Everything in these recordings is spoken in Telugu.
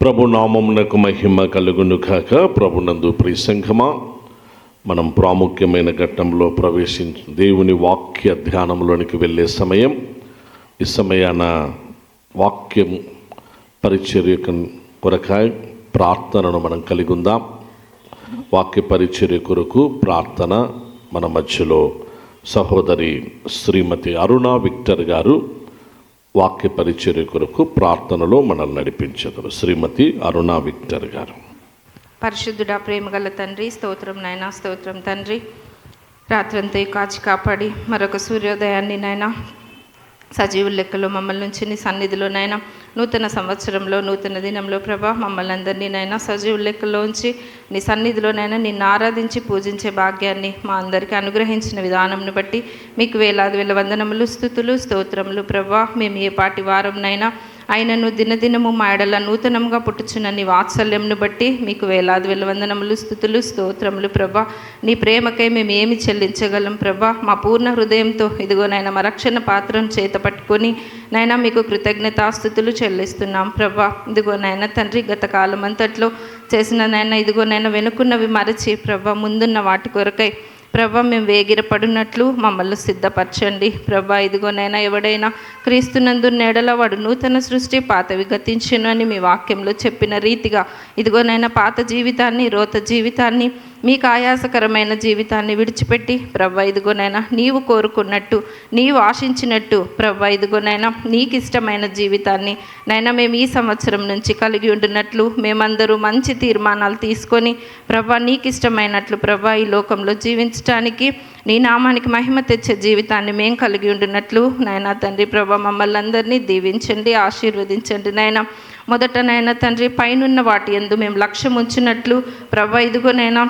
ప్రభు నామమునకు మహిమ కలుగును కాక. ప్రభునందు ప్రియ సంఘమా, మనం ప్రాముఖ్యమైన ఘట్టంలో ప్రవేశించి దేవుని వాక్య ధ్యానంలోనికి వెళ్ళే సమయం. ఈ సమయాన వాక్యం పరిచర్య కొరకాయ ప్రార్థనను మనం కలిగి ఉందాం. వాక్య పరిచర్య కొరకు ప్రార్థన మన మధ్యలో సహోదరి శ్రీమతి అరుణ విక్టర్ గారు వాక్య పరిచర్య కొరకు ప్రార్థనలో మనల్ని నడిపించారు. శ్రీమతి అరుణ విక్టర్ గారు. పరిశుద్ధుడా, ప్రేమగల తండ్రి, స్తోత్రం నాయన, స్తోత్రం తండ్రి. రాత్రంతా కాచి కాపాడి మరొక సూర్యోదయాన్ని నాయన సజీవుల లెక్కలో మమ్మల్ని నుంచి నీ సన్నిధిలో నాయన నూతన సంవత్సరంలో నూతన దినంలో ప్రభా మమ్మల్ని అందరినీ నాయన సజీవుల లెక్కలో ఉంచి నీ సన్నిధిలో నాయన నిన్ను ఆరాధించి పూజించే భాగ్యాన్ని మా అందరికీ అనుగ్రహించిన విధానంను బట్టి మీకు వేలాది వేల వందనములు, స్తుతులు, స్తోత్రములు ప్రభా. మేము ఏ పాటి వారంనైనా ఆయనను దినదినము మా ఎడల నూతనంగా పుట్టుచున్న నీ వాత్సల్యంను బట్టి మీకు వేలాది వేల వందనములు, స్తుతులు, స్తోత్రములు ప్రభా. నీ ప్రేమకై మేము ఏమి చెల్లించగలం ప్రభా? మా పూర్ణ హృదయంతో ఇదిగో నాయన మా రక్షణ పాత్రను చేత పట్టుకొని నాయన మీకు కృతజ్ఞతాస్తుతులు చెల్లిస్తున్నాం ప్రభా. ఇదిగో నాయన తండ్రి, గత కాలం అంతట్లో చేసిన నాయన ఇదిగో నాయన వెనుకున్నవి మరచి ప్రభా ముందున్న వాటి కొరకై ప్రభా మేము వేగిరపడినట్లు మమ్మల్ని సిద్ధపరచండి ప్రభా. ఇదిగోనైనా ఎవడైనా క్రీస్తునందు నెడల వాడు నూతన సృష్టి, పాతవి గతించును అని మీ వాక్యంలో చెప్పిన రీతిగా ఇదిగోనైనా పాత జీవితాన్ని, రోత జీవితాన్ని, మీకు ఆయాసకరమైన జీవితాన్ని విడిచిపెట్టి ప్రభా ఇదిగోనైనా నీవు కోరుకున్నట్టు, నీవు ఆశించినట్టు ప్రభా ఇదిగోనైనా నీకు ఇష్టమైన జీవితాన్ని నైనా మేము ఈ సంవత్సరం నుంచి కలిగి ఉండినట్లు మేమందరూ మంచి తీర్మానాలు తీసుకొని ప్రభా నీకు ఇష్టమైనట్లు ప్రభా ఈ లోకంలో జీవించడానికి, నీ నామానికి మహిమ తెచ్చే జీవితాన్ని మేము కలిగి ఉండినట్లు నాయనా తండ్రి ప్రభా మమ్మల్ని అందరినీ దీవించండి, ఆశీర్వదించండి నాయన. మొదట నాయన తండ్రి పైనున్న వాటి యందు మేము లక్ష్యం ఉంచినట్లు ప్రభా ఇదిగోనైనా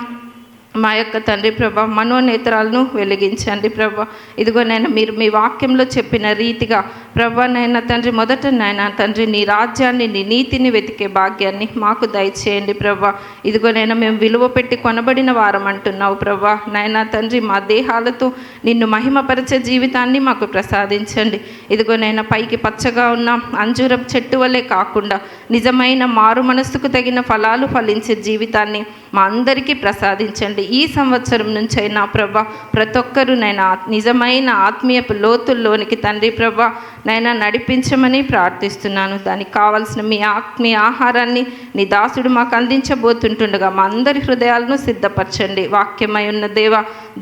మా యొక్క తండ్రి ప్రభా మనోనేత్రాలను వెలిగించండి ప్రభా. ఇదిగోనైనా మీరు మీ వాక్యంలో చెప్పిన రీతిగా ప్రభా నైనా తండ్రి మొదట నాయన తండ్రి నీ రాజ్యాన్ని, నీ నీతిని వెతికే భాగ్యాన్ని మాకు దయచేయండి ప్రభా. ఇదిగోనైనా మేము విలువ పెట్టి కొనబడిన వారం అంటున్నావు ప్రభా. నాయనా తండ్రి మా దేహాలతో నిన్ను మహిమపరిచే జీవితాన్ని మాకు ప్రసాదించండి. ఇదిగోనైనా పైకి పచ్చగా ఉన్న అంజూరం చెట్టు వలె కాకుండా నిజమైన మారు మనస్సుకు తగిన ఫలాలు ఫలించే జీవితాన్ని మా అందరికీ ప్రసాదించండి. ఈ సంవత్సరం నుంచైనా ప్రభా ప్రతి ఒక్కరూ నైనా నిజమైన ఆత్మీయపు లోతుల్లోనికి తండ్రి ప్రభా నైనా నడిపించమని ప్రార్థిస్తున్నాను. దానికి కావాల్సిన మీ ఆత్మీయ ఆహారాన్ని నీ దాసుడు మాకు అందించబోతుంటుండగా మా అందరి హృదయాలను సిద్ధపరచండి. వాక్యమై ఉన్న దేవ,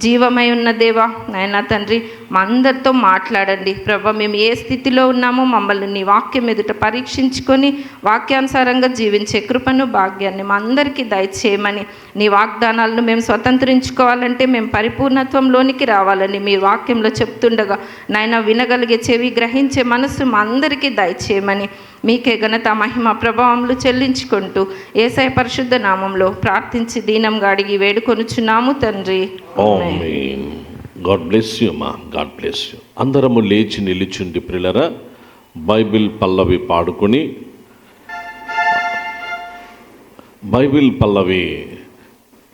జీవమై ఉన్న దేవ నైనా తండ్రి మా అందరితో మాట్లాడండి ప్రభా. మేము ఏ స్థితిలో ఉన్నామో మమ్మల్ని నీ వాక్యం ఎదుట పరీక్షించుకొని వాక్యానుసారంగా జీవించే కృపను, భాగ్యాన్ని మా అందరికీ దయచేయమని, నీ వాగ్దానాలను మేము స్వతంత్రించుకోవాలంటే మేము పరిపూర్ణత్వంలోనికి రావాలని మీ వాక్యంలో చెప్తుండగా నాయన వినగలిగే చెవి, గ్రహించే మనస్సు మా అందరికీ దయచేయమని మీకే ఘనత, మహిమ, ప్రభావములు చెల్లించుకుంటూ యేసయ్య పరిశుద్ధ నామంలో ప్రార్థించి దీనంగా అడిగి వేడుకొనుచున్నాము తండ్రి. ఆమేన్. గాడ్ బ్లెస్ యు మా, గాడ్ బ్లెస్ యు. అందరము లేచి నిలిచుండి ప్రియులరా బైబిల్ పల్లవి పాడుకొని, బైబిల్ పల్లవి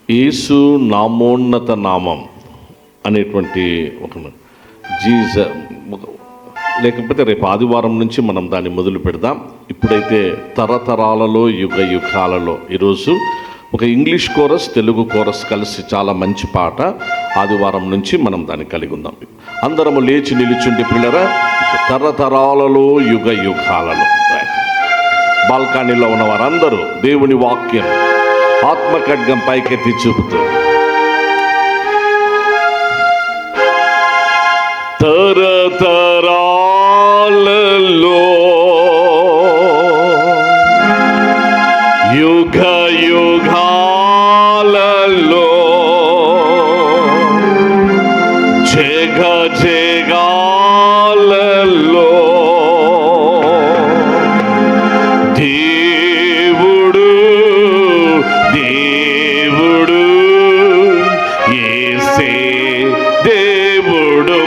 యేసు నామోన్నత నామం అనేటువంటి ఒక లేకపోతే రేపు ఆదివారం నుంచి మనం దాన్ని మొదలు పెడదాం. ఇప్పుడైతే తరతరాలలో, యుగ యుగాలలో ఈరోజు ఒక ఇంగ్లీష్ కోరస్, తెలుగు కోరస్ కలిసి చాలా మంచి పాట. ఆదివారం నుంచి మనం దాన్ని కలిగి ఉందాం. అందరము లేచి నిలుచుండి పిల్లరా తరతరాలలో, యుగ యుగాలలో. బాల్కనీలో ఉన్న వారందరూ దేవుని వాక్యం ఆత్మఖడ్గం పైకెత్తి చూపుతూ తరతరాలలో, యుగ యుగాలలో, జగ జగాలలో దేవుడు, దేవుడు యేసే దేవుడు,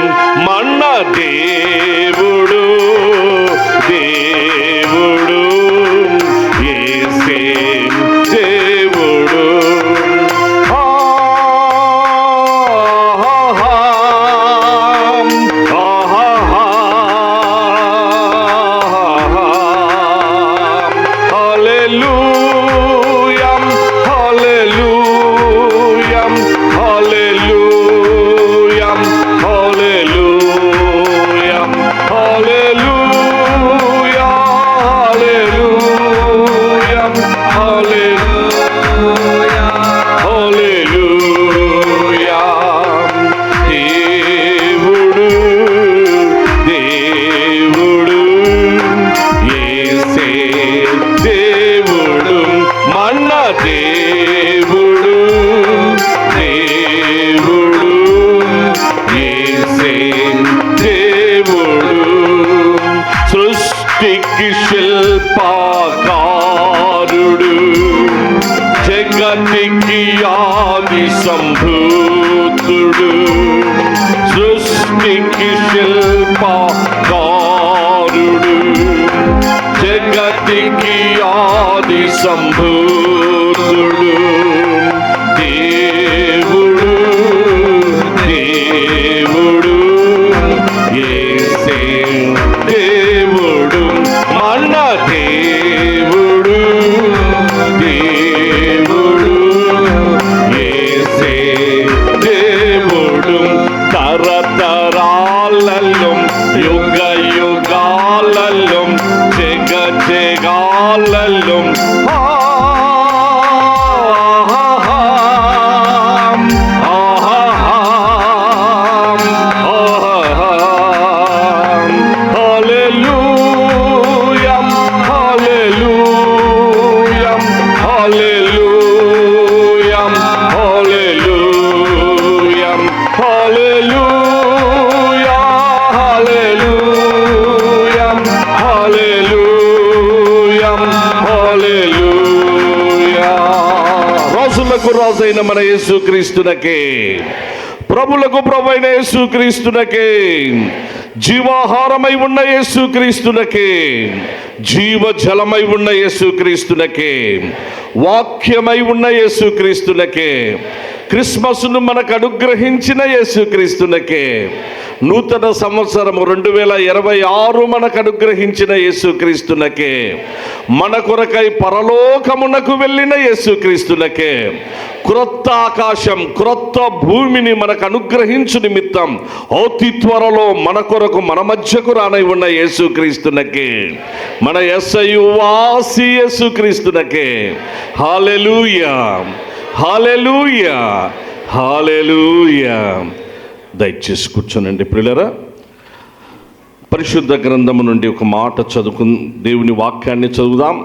మన దేవుడు, దేవుడు యేసే దేవుడు. దేవుడు దేవుడు యేసే దేవుడు సృష్టికి శిల్పకారుడు జగతికి ఆది సంభూతుడు సృష్టికి శిల్పకారుడు జగతికి ఆది సంభూతుడు దేవుడు దేవుడు యేసే దేవుడు మన దేవుడు దేవుడు యేసే దేవుడు తరతరాలలో యుగ యుగాలలో జగ జగాలలో రాజైన మన యేసుక్రీస్తునకే ప్రభులకు ప్రభువైన యేసుక్రీస్తునకే జీవాహారమై ఉన్న యేసుక్రీస్తునకే జీవజలమై ఉన్న యేసుక్రీస్తునకే వాక్యమై ఉన్న యేసుక్రీస్తునకే క్రిస్మస్ను మనకు అనుగ్రహించిన యేసుక్రీస్తునకే నూతన సంవత్సరము 2026 మనకు అనుగ్రహించిన యేసుక్రీస్తునకే మన కొరకై పరలోకమునకు వెళ్ళిన యేసుక్రీస్తునకే క్రొత్త ఆకాశం క్రొత్త భూమిని మనకు అనుగ్రహించు నిమిత్తం అతి త్వరలో మన కొరకు మన మధ్యకు రానై ఉన్న యేసుక్రీస్తునకే మన యేసయ్య వాసి యేసుక్రీస్తునకే హల్లెలూయా హల్లెలూయా హల్లెలూయా. దయచేసి కూర్చోనండి ప్రియులారా. పరిశుద్ధ గ్రంథము నుండి ఒక మాట దేవుని వాక్యాన్ని చదువుదాం.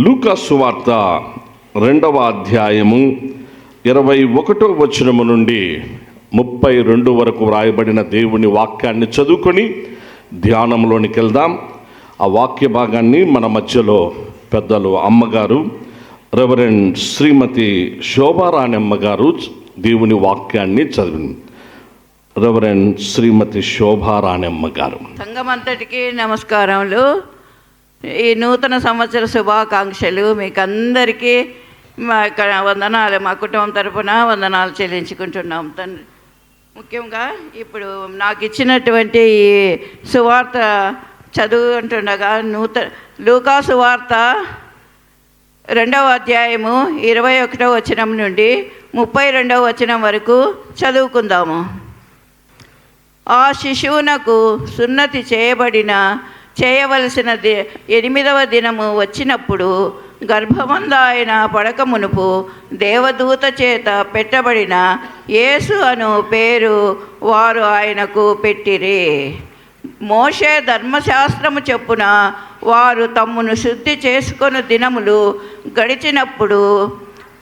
లూకా సువార్త 2వ అధ్యాయము 21వ వచనము నుండి 32 వరకు వ్రాయబడిన దేవుని వాక్యాన్ని చదువుకొని ధ్యానంలోనికి వెళ్దాం. ఆ వాక్య భాగాన్ని మన మధ్యలో పెద్దలు అమ్మగారు రెవరెండ్ శ్రీమతి శోభారాణి అమ్మగారు దేవుని వాక్యాన్ని చదివింది. రెవరెండ్ శ్రీమతి శోభారాణి అమ్మగారు. సంఘమంతటికి నమస్కారములు. ఈ నూతన సంవత్సర శుభాకాంక్షలు మీకు అందరికీ మా ఇక్కడ వందనాలు, మా కుటుంబం తరపున వందనాలు చెల్లించుకుంటున్నాం తండ్రి. ముఖ్యంగా ఇప్పుడు నాకు ఇచ్చినటువంటి ఈ సువార్త చదువుకుంటుండగా లూకా సువార్త 2వ అధ్యాయము 21వ వచనం నుండి 32వ వచనం వరకు చదువుకుందాము. ఆ శిశువునకు సున్నతి చేయవలసిన 8వ దినము వచ్చినప్పుడు గర్భమంద ఆయన పడక మునుపు దేవదూత చేత పెట్టబడిన యేసు అను పేరు వారు ఆయనకు పెట్టిరి. మోషే ధర్మశాస్త్రము చొప్పున వారు తమ్మును శుద్ధి చేసుకొని దినములు గడిచినప్పుడు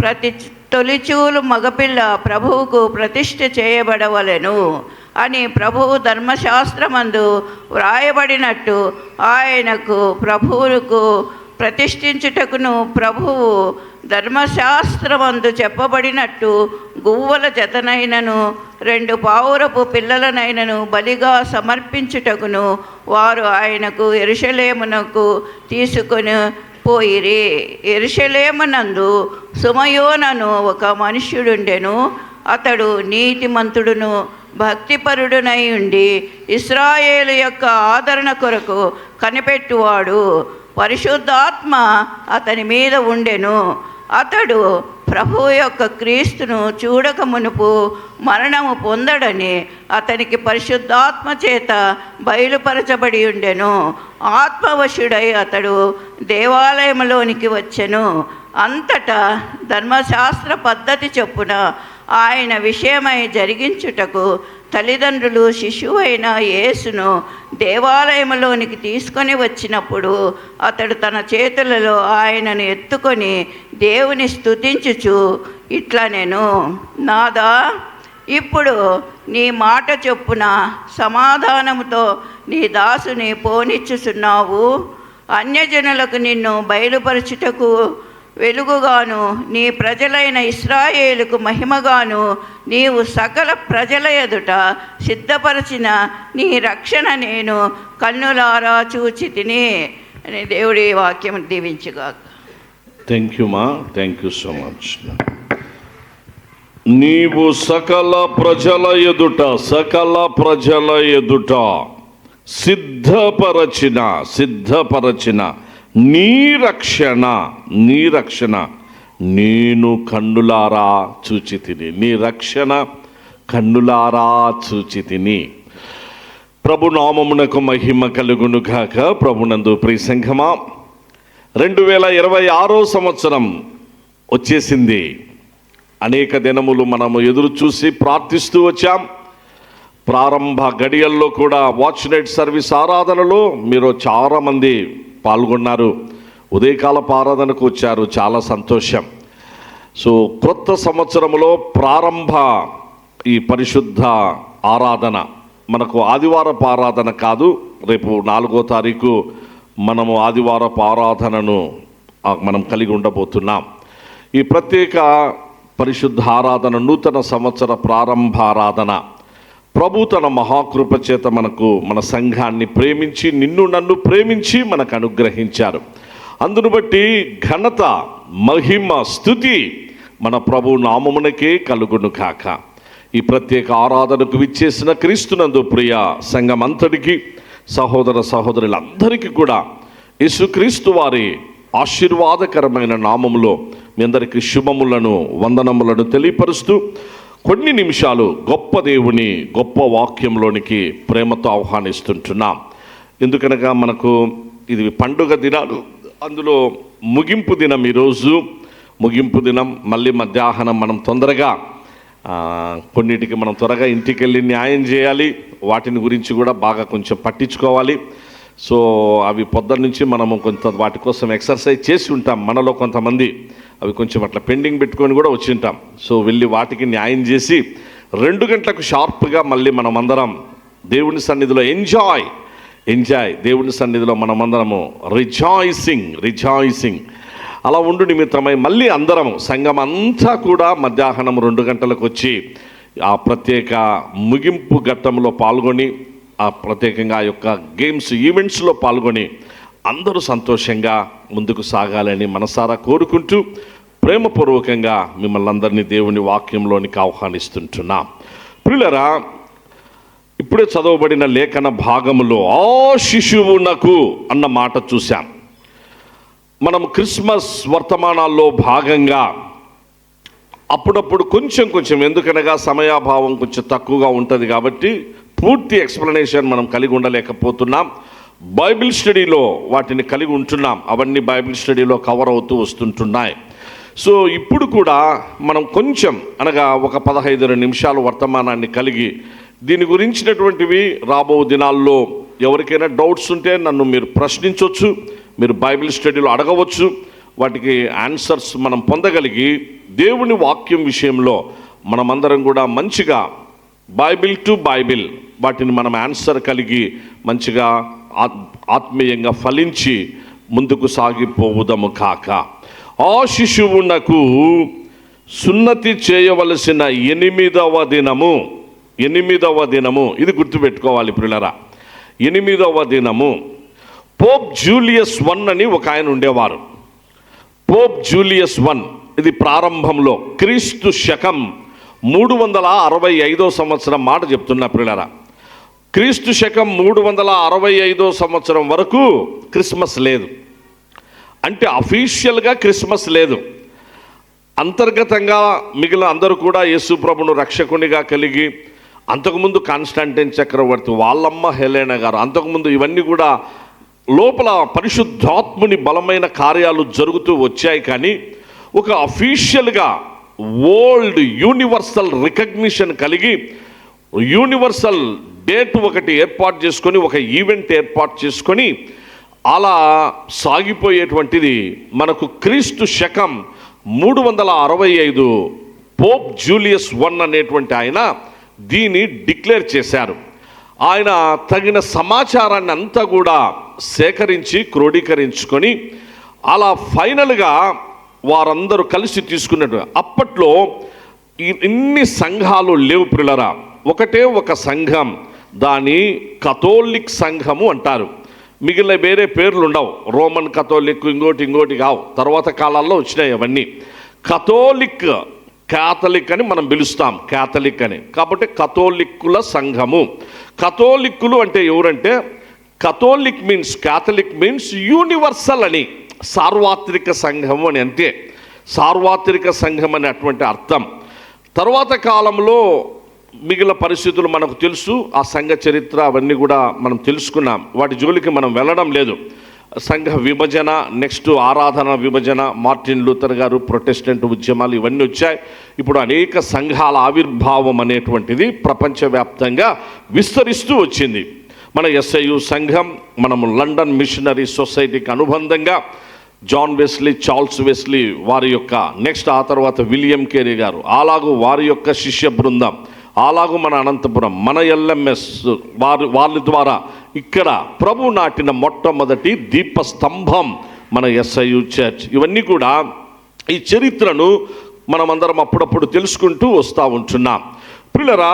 ప్రతి తొలిచూలు మగపిల్ల ప్రభువుకు ప్రతిష్ఠ చేయబడవలెను అని ప్రభువు ధర్మశాస్త్రమందు వ్రాయబడినట్టు ఆయనకు ప్రభువుకు ప్రతిష్ఠించుటకును ప్రభువు ధర్మశాస్త్రమందు చెప్పబడినట్టు గువ్వల జతనైనను 2 పావురపు పిల్లలనైనను బలిగా సమర్పించుటకును వారు ఆయనకు యెరూషలేమునకు తీసుకొని పోయిరి. యెరూషలేమునందు సుమయోనను ఒక మనుష్యుడుండెను. అతడు నీతిమంతుడును భక్తిపరుడునై ఉండి ఇశ్రాయేలు యొక్క ఆదరణ కొరకు కనిపెట్టువాడు. పరిశుద్ధాత్మ అతని మీద ఉండెను. అతడు ప్రభువు యొక్క క్రీస్తును చూడక మునుపు మరణము పొందడని అతనికి పరిశుద్ధాత్మ చేత బయలుపరచబడి ఉండెను. ఆత్మవశుడై అతడు దేవాలయంలోనికి వచ్చెను. అంతటా ధర్మశాస్త్ర పద్ధతి చొప్పున ఆయన విషయమై జరిగించుటకు తల్లిదండ్రులు శిశువైన యేసును దేవాలయంలోనికి తీసుకొని వచ్చినప్పుడు అతడు తన చేతులలో ఆయనను ఎత్తుకొని దేవుని స్తుతించుచు ఇట్లా నేను నాదా ఇప్పుడు నీ మాట చొప్పున సమాధానముతో నీ దాసుని పోనిచ్చుచున్నావు. అన్యజనులకు నిన్ను బయలుపరచుటకు వెలుగుగాను నీ ప్రజలైన ఇశ్రాయేలుకు మహిమగాను నీవు సకల ప్రజల ఎదుట సిద్ధపరిచిన నీ రక్షణ నేను కన్నులారా చూచి తిని అని దేవుడి వాక్యం దీవించుగాక. థ్యాంక్ యూ మా, థ్యాంక్ యూ సో మచ్. నీవు సకల ప్రజల ఎదుట సిద్ధపరచిన నీ రక్షణ నేను కన్నులారా చూచి తిని. నీ రక్షణ కన్నులారా చూచి తిని. ప్రభు నామమునకు మహిమ కలుగును గాక. ప్రభునందు ప్రియ సంఘమా, 2026 సంవత్సరం వచ్చేసింది. అనేక దినములు మనము ఎదురు చూసి ప్రార్థిస్తూ వచ్చాం. ప్రారంభ గడియల్లో కూడా వాచ్ నైట్ సర్వీస్ ఆరాధనలో మీరు చాలామంది పాల్గొన్నారు. ఉదయకాలపు ఆరాధనకు వచ్చారు, చాలా సంతోషం. సో క్రొత్త సంవత్సరంలో ప్రారంభ ఈ పరిశుద్ధ ఆరాధన మనకు ఆదివారపు ఆరాధన కాదు. రేపు 4వ తారీఖు మనము ఆదివారపు ఆరాధనను మనం కలిగి ఉండబోతున్నాం. ఈ ప్రత్యేక పరిశుద్ధ ఆరాధన నూతన సంవత్సర ప్రారంభ ఆరాధన ప్రభు తన మహాకృప చేత మన సంఘాన్ని ప్రేమించి, నిన్ను నన్ను ప్రేమించి మనకు అనుగ్రహించారు. అందును బట్టి ఘనత, మహిమ, స్తుతి మన ప్రభు నామమునకే కలుగును కాక. ఈ ప్రత్యేక ఆరాధనకు విచ్చేసిన క్రీస్తునందు ప్రియ సంఘమంతటికి, సహోదర సహోదరులందరికీ కూడా యేసుక్రీస్తు వారి ఆశీర్వాదకరమైన నామములో మీ అందరికీ శుభములను, వందనములను తెలియపరుస్తూ కొన్ని నిమిషాలు గొప్ప దేవుని గొప్ప వాక్యంలోనికి ప్రేమతో ఆహ్వానిస్తుంటున్నాం. ఎందుకనగా మనకు ఇది పండుగ దినాలు, అందులో ముగింపు దినం. ఈరోజు ముగింపు దినం. మళ్ళీ మధ్యాహ్నం మనం తొందరగా కొన్నిటికి మనం త్వరగా ఇంటికి వెళ్ళి న్యాయం చేయాలి. వాటిని గురించి కూడా బాగా కొంచెం పట్టించుకోవాలి. సో అవి పొద్దున్న నుంచి మనము కొంత వాటి కోసం ఎక్సర్సైజ్ చేసి ఉంటాం. మనలో కొంతమంది అవి కొంచెం అట్లా పెండింగ్ పెట్టుకొని కూడా వచ్చి ఉంటాం. సో వెళ్ళి వాటికి న్యాయం చేసి 2 గంటలకు షార్ప్గా మళ్ళీ మనమందరం దేవుని సన్నిధిలో ఎంజాయ్ దేవుని సన్నిధిలో మనమందరము రిజాయిసింగ్ అలా ఉండు నిమిత్తమై మళ్ళీ అందరము సంఘం అంతా కూడా మధ్యాహ్నం 2 గంటలకు వచ్చి ఆ ప్రత్యేక ముగింపు ఘట్టంలో పాల్గొని, ఆ ప్రత్యేకంగా ఆ యొక్క గేమ్స్ ఈవెంట్స్లో పాల్గొని అందరూ సంతోషంగా ముందుకు సాగాలని మనసారా కోరుకుంటూ ప్రేమపూర్వకంగా మిమ్మల్ని అందరినీ దేవుని వాక్యంలోనికి ఆహ్వానిస్తుంటున్నాం. ప్రియులారా, ఇప్పుడే చదవబడిన లేఖన భాగములో ఆ శిశువునకు అన్న మాట చూశాం. మనం క్రిస్మస్ వర్తమానాల్లో భాగంగా అప్పుడప్పుడు కొంచెం ఎందుకనగా సమయాభావం కొంచెం తక్కువగా ఉంటుంది కాబట్టి పూర్తి ఎక్స్ప్లెనేషన్ మనం కలిగి ఉండలేకపోతున్నాం. బైబిల్ స్టడీలో వాటిని కలిగి ఉంటున్నాం. అవన్నీ బైబిల్ స్టడీలో కవర్ అవుతూ వస్తుంటున్నాయి. సో ఇప్పుడు కూడా మనం కొంచెం అనగా ఒక 15 నిమిషాలు వర్తమానాన్ని కలిగి దీని గురించినటువంటివి రాబో దినాల్లో ఎవరికైనా డౌట్స్ ఉంటే నన్ను మీరు ప్రశ్నించవచ్చు, మీరు బైబిల్ స్టడీలో అడగవచ్చు. వాటికి ఆన్సర్స్ మనం పొందగలిగి దేవుని వాక్యం విషయంలో మనమందరం కూడా మంచిగా బైబిల్ టు బైబిల్ వాటిని మనం ఆన్సర్ కలిగి మంచిగా ఆత్మీయంగా ఫలించి ముందుకు సాగిపోవుదము కాక. ఆ శిశువునకు సున్నతి చేయవలసిన 8వ దినము ఇది గుర్తుపెట్టుకోవాలి ప్రియులారా. 8వ దినము పోప్ జూలియస్ I అని ఒక ఆయన ఉండేవారు. పోప్ జూలియస్ I ఇది ప్రారంభంలో క్రీస్తు శకం 365 సంవత్సరం మాట చెప్తున్నా ప్రియులారా. క్రీస్తు శకం 365 సంవత్సరం వరకు క్రిస్మస్ లేదు. అంటే అఫీషియల్గా క్రిస్మస్ లేదు. అంతర్గతంగా మిగిలిన అందరూ కూడా యేసు ప్రభును రక్షకునిగా కలిగి, అంతకుముందు కాన్స్టాంటిన్ చక్రవర్తి, వాళ్ళమ్మ హెలెనా గారు, అంతకుముందు ఇవన్నీ కూడా లోపల పరిశుద్ధాత్ముని బలమైన కార్యాలు జరుగుతూ వచ్చాయి. కానీ ఒక అఫీషియల్గా వరల్డ్ యూనివర్సల్ రికగ్నిషన్ కలిగి యూనివర్సల్ డేట్ ఒకటి ఏర్పాటు చేసుకొని ఒక ఈవెంట్ ఏర్పాటు చేసుకొని అలా సాగిపోయేటువంటిది మనకు క్రీస్తు శకం 365 పోప్ జూలియస్ I అనేటువంటి ఆయన దీన్ని డిక్లేర్ చేశారు. ఆయన తగిన సమాచారాన్ని అంతా కూడా సేకరించి క్రోడీకరించుకొని అలా ఫైనల్గా వారందరూ కలిసి తీసుకున్నట్టు. అప్పట్లో ఇన్ని సంఘాలు లేవు ప్రియులారా, ఒకటే ఒక సంఘం, దాని కథోలిక్ సంఘము అంటారు. మిగిలిన వేరే పేర్లు ఉండవు, రోమన్ కథోలిక్ ఇంకోటి కావు, తర్వాత కాలాల్లో వచ్చినాయి అవన్నీ. క్యాథలిక్ అని మనం పిలుస్తాం, క్యాథలిక్ అని. కాబట్టి కథోలిక్కుల సంఘము. కథోలిక్కులు అంటే ఎవరంటే, క్యాథలిక్ మీన్స్ యూనివర్సల్ అని, సార్వత్రిక సంఘము అని, అంతే. సార్వత్రిక సంఘం అని అటువంటి అర్థం. తర్వాత కాలంలో మిగిలిన పరిస్థితులు మనకు తెలుసు, ఆ సంఘ చరిత్ర అవన్నీ కూడా మనం తెలుసుకున్నాం, వాటి జోలికి మనం వెళ్ళడం లేదు. సంఘ విభజన, నెక్స్ట్ ఆరాధన విభజన, మార్టిన్ లూథర్ గారు, ప్రొటెస్టెంట్ ఉద్యమాలు ఇవన్నీ వచ్చాయి. ఇప్పుడు అనేక సంఘాల ఆవిర్భావం అనేటువంటిది ప్రపంచవ్యాప్తంగా విస్తరిస్తూ వచ్చింది. మన SIU సంఘం, మనము లండన్ మిషనరీ సొసైటీకి అనుబంధంగా జాన్ వెస్లీ, చార్ల్స్ వెస్లీ వారి యొక్క నెక్స్ట్, ఆ తర్వాత విలియం కేరీ గారు, అలాగూ వారి యొక్క శిష్య బృందం, అలాగూ మన అనంతపురం, మన LMS వాళ్ళ ద్వారా ఇక్కడ ప్రభు నాటిన మొట్టమొదటి దీపస్తంభం మన SIU చర్చ్. ఇవన్నీ కూడా ఈ చరిత్రను మనమందరం అప్పుడప్పుడు తెలుసుకుంటూ వస్తూ ఉంటున్నాం పిల్లరా.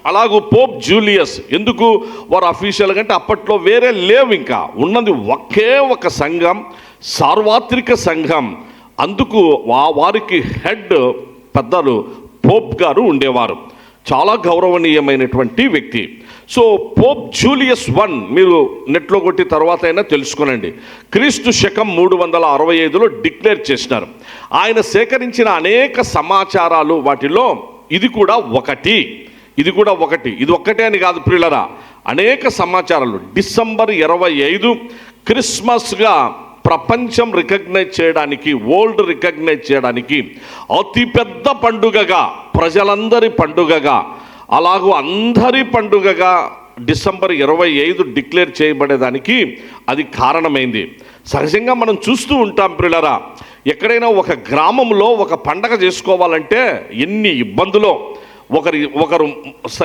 అలాగూ పోప్ జూలియస్, ఎందుకు వారు అఫీషియల్గా అంటే అప్పట్లో వేరే లేవు, ఇంకా ఉన్నది ఒకే ఒక సంఘం, సార్వత్రిక సంఘం. అందుకు వారికి హెడ్ పెద్దలు పోప్ గారు ఉండేవారు, చాలా గౌరవనీయమైనటువంటి వ్యక్తి. సో పోప్ జూలియస్ I మీరు నెట్లో కొట్టి తర్వాత అయినా తెలుసుకునండి. క్రీస్తు శకం 365లో డిక్లేర్ చేసినారు. ఆయన సేకరించిన అనేక సమాచారాలు, వాటిలో ఇది కూడా ఒకటి. ఇది ఒక్కటే అని కాదు ప్రియులరా, అనేక సమాచారాలు. డిసెంబర్ 25 క్రిస్మస్గా ప్రపంచం రికగ్నైజ్ చేయడానికి, వరల్డ్ రికగ్నైజ్ చేయడానికి అతిపెద్ద పండుగగా, ప్రజలందరి పండుగగా, అలాగూ అందరి పండుగగా డిసెంబర్ 25 డిక్లేర్ చేయబడేదానికి అది కారణమైంది. సహజంగా మనం చూస్తూ ఉంటాం ప్రియులారా, ఎక్కడైనా ఒక గ్రామంలో ఒక పండగ చేసుకోవాలంటే ఎన్ని ఇబ్బందులో. ఒకరు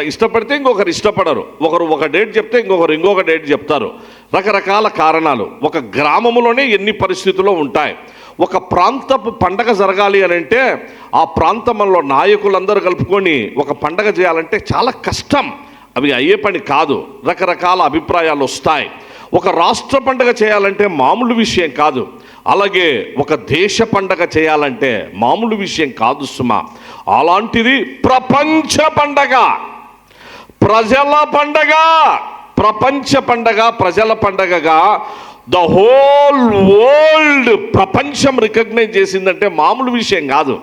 ఇష్టపడితే ఇంకొకరు ఇష్టపడరు, ఒకరు ఒక డేట్ చెప్తే ఇంకొక డేట్ చెప్తారు. రకరకాల కారణాలు ఒక గ్రామంలోనే ఎన్ని పరిస్థితుల్లో ఉంటాయి. ఒక ప్రాంతపు పండగ జరగాలి అని అంటే ఆ ప్రాంతంలో నాయకులందరూ కలుపుకొని ఒక పండగ చేయాలంటే చాలా కష్టం, అవి అయ్యే పని కాదు. రకరకాల అభిప్రాయాలు వస్తాయి. ఒక రాష్ట్ర పండగ చేయాలంటే మామూలు విషయం కాదు, అలాగే ఒక దేశ పండగ చేయాలంటే మామూలు విషయం కాదు సుమా. అలాంటిది ప్రపంచ పండగ, ప్రజల పండగ, ప్రపంచ పండగ, ప్రజల పండగగా ద హోల్ వరల్డ్ ప్రపంచం రికగ్నైజ్ చేసిందంటే మామూలు విషయం కాదు.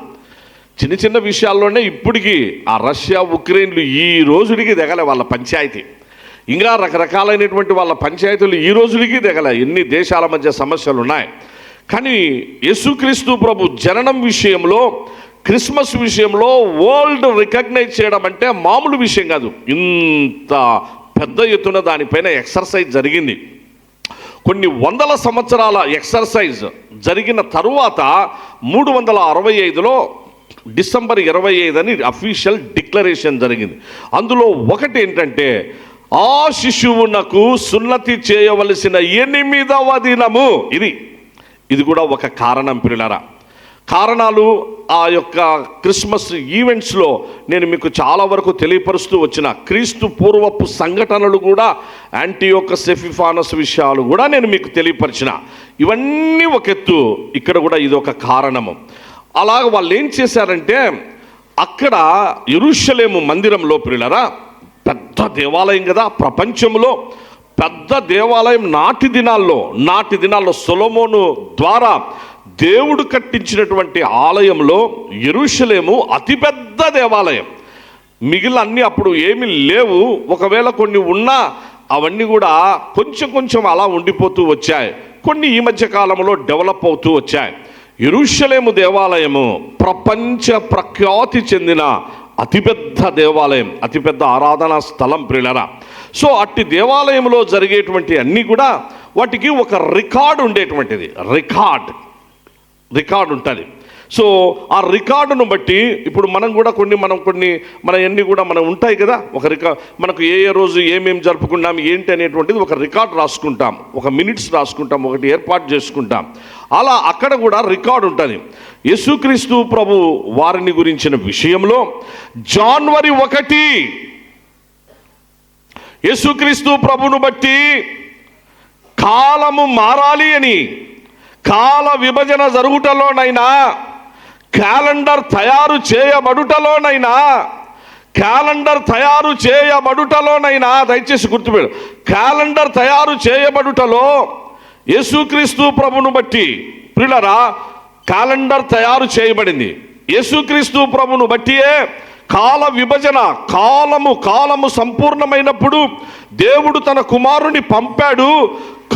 చిన్న చిన్న విషయాల్లోనే ఇప్పటికీ ఆ రష్యా ఉక్రెయిన్లు ఈ రోజుడికి దిగలే వాళ్ళ పంచాయతీ. ఇంకా రకరకాలైనటువంటి వాళ్ళ పంచాయతీలు ఈ రోజులకి దిగలే. ఎన్ని దేశాల మధ్య సమస్యలు ఉన్నాయి. కానీ యేసుక్రీస్తు ప్రభు జననం విషయంలో, క్రిస్మస్ విషయంలో వరల్డ్ రికగ్నైజ్ చేయడం అంటే మామూలు విషయం కాదు. ఇంత పెద్ద ఎత్తున దానిపైన ఎక్సర్సైజ్ జరిగింది. కొన్ని వందల సంవత్సరాల ఎక్సర్సైజ్ జరిగిన తరువాత 365లో డిసెంబర్ 25 అని అఫీషియల్ డిక్లరేషన్ జరిగింది. అందులో ఒకటి ఏంటంటే, ఆ శిశువునకు సున్నతి చేయవలసిన 8వ దినము. ఇది కూడా ఒక కారణం ప్రియులారా. కారణాలు ఆ యొక్క క్రిస్మస్ ఈవెంట్స్లో నేను మీకు చాలా వరకు తెలియపరుస్తూ వచ్చిన క్రీస్తు పూర్వపు సంఘటనలు కూడా, యాంటియోకస్ ఎపిఫానస్ విషయాలు కూడా నేను మీకు తెలియపరిచిన. ఇవన్నీ ఒక ఎత్తు, ఇక్కడ కూడా ఇది ఒక కారణము. అలాగ వాళ్ళు ఏం చేశారంటే, అక్కడ యెరూషలేము మందిరంలో ప్రియులారా, పెద్ద దేవాలయం కదా, ప్రపంచంలో పెద్ద దేవాలయం. నాటి దినాల్లో సొలొమోను ద్వారా దేవుడు కట్టించినటువంటి ఆలయంలో యెరూషలేము అతిపెద్ద దేవాలయం. మిగిలిన అన్నీ అప్పుడు ఏమీ లేవు, ఒకవేళ కొన్ని ఉన్నా అవన్నీ కూడా కొంచెం అలా ఉండిపోతూ వచ్చాయి. కొన్ని ఈ మధ్య కాలంలో డెవలప్ అవుతూ వచ్చాయి. యెరూషలేము దేవాలయము ప్రపంచ ప్రఖ్యాతి చెందిన అతిపెద్ద దేవాలయం, అతిపెద్ద ఆరాధనా స్థలం ప్రియులారా. సో అట్టి దేవాలయంలో జరిగేటువంటి అన్నీ కూడా వాటికి ఒక రికార్డు ఉండేటువంటిది, రికార్డు ఉంటుంది. సో ఆ రికార్డును బట్టి ఇప్పుడు మనం కూడా కొన్ని మన అన్నీ కూడా మనం ఉంటాయి కదా, ఒక మనకు ఏ రోజు ఏమేమి జరుపుకున్నాం ఏంటి అనేటువంటిది ఒక రికార్డు రాసుకుంటాం, ఒక మినిట్స్ రాసుకుంటాం, ఒకటి ఏర్పాటు చేసుకుంటాం. అలా అక్కడ కూడా రికార్డు ఉంటుంది. యేసుక్రీస్తు ప్రభు వారిని గురించిన విషయంలో జనవరి 1 యేసుక్రీస్తు ప్రభును బట్టి కాలము మారాలి అని, కాల విభజన జరుగుటలోనైనా, క్యాలెండర్ తయారు చేయబడుటలోనైనా దయచేసి గుర్తుపెట్టు, క్యాలెండర్ తయారు చేయబడుటలో యేసుక్రీస్తు ప్రభును బట్టి ప్రియులారా క్యాలెండర్ తయారు చేయబడింది. యేసుక్రీస్తు ప్రభును బట్టియే కాల విభజన, కాలము సంపూర్ణమైనప్పుడు దేవుడు తన కుమారుని పంపాడు.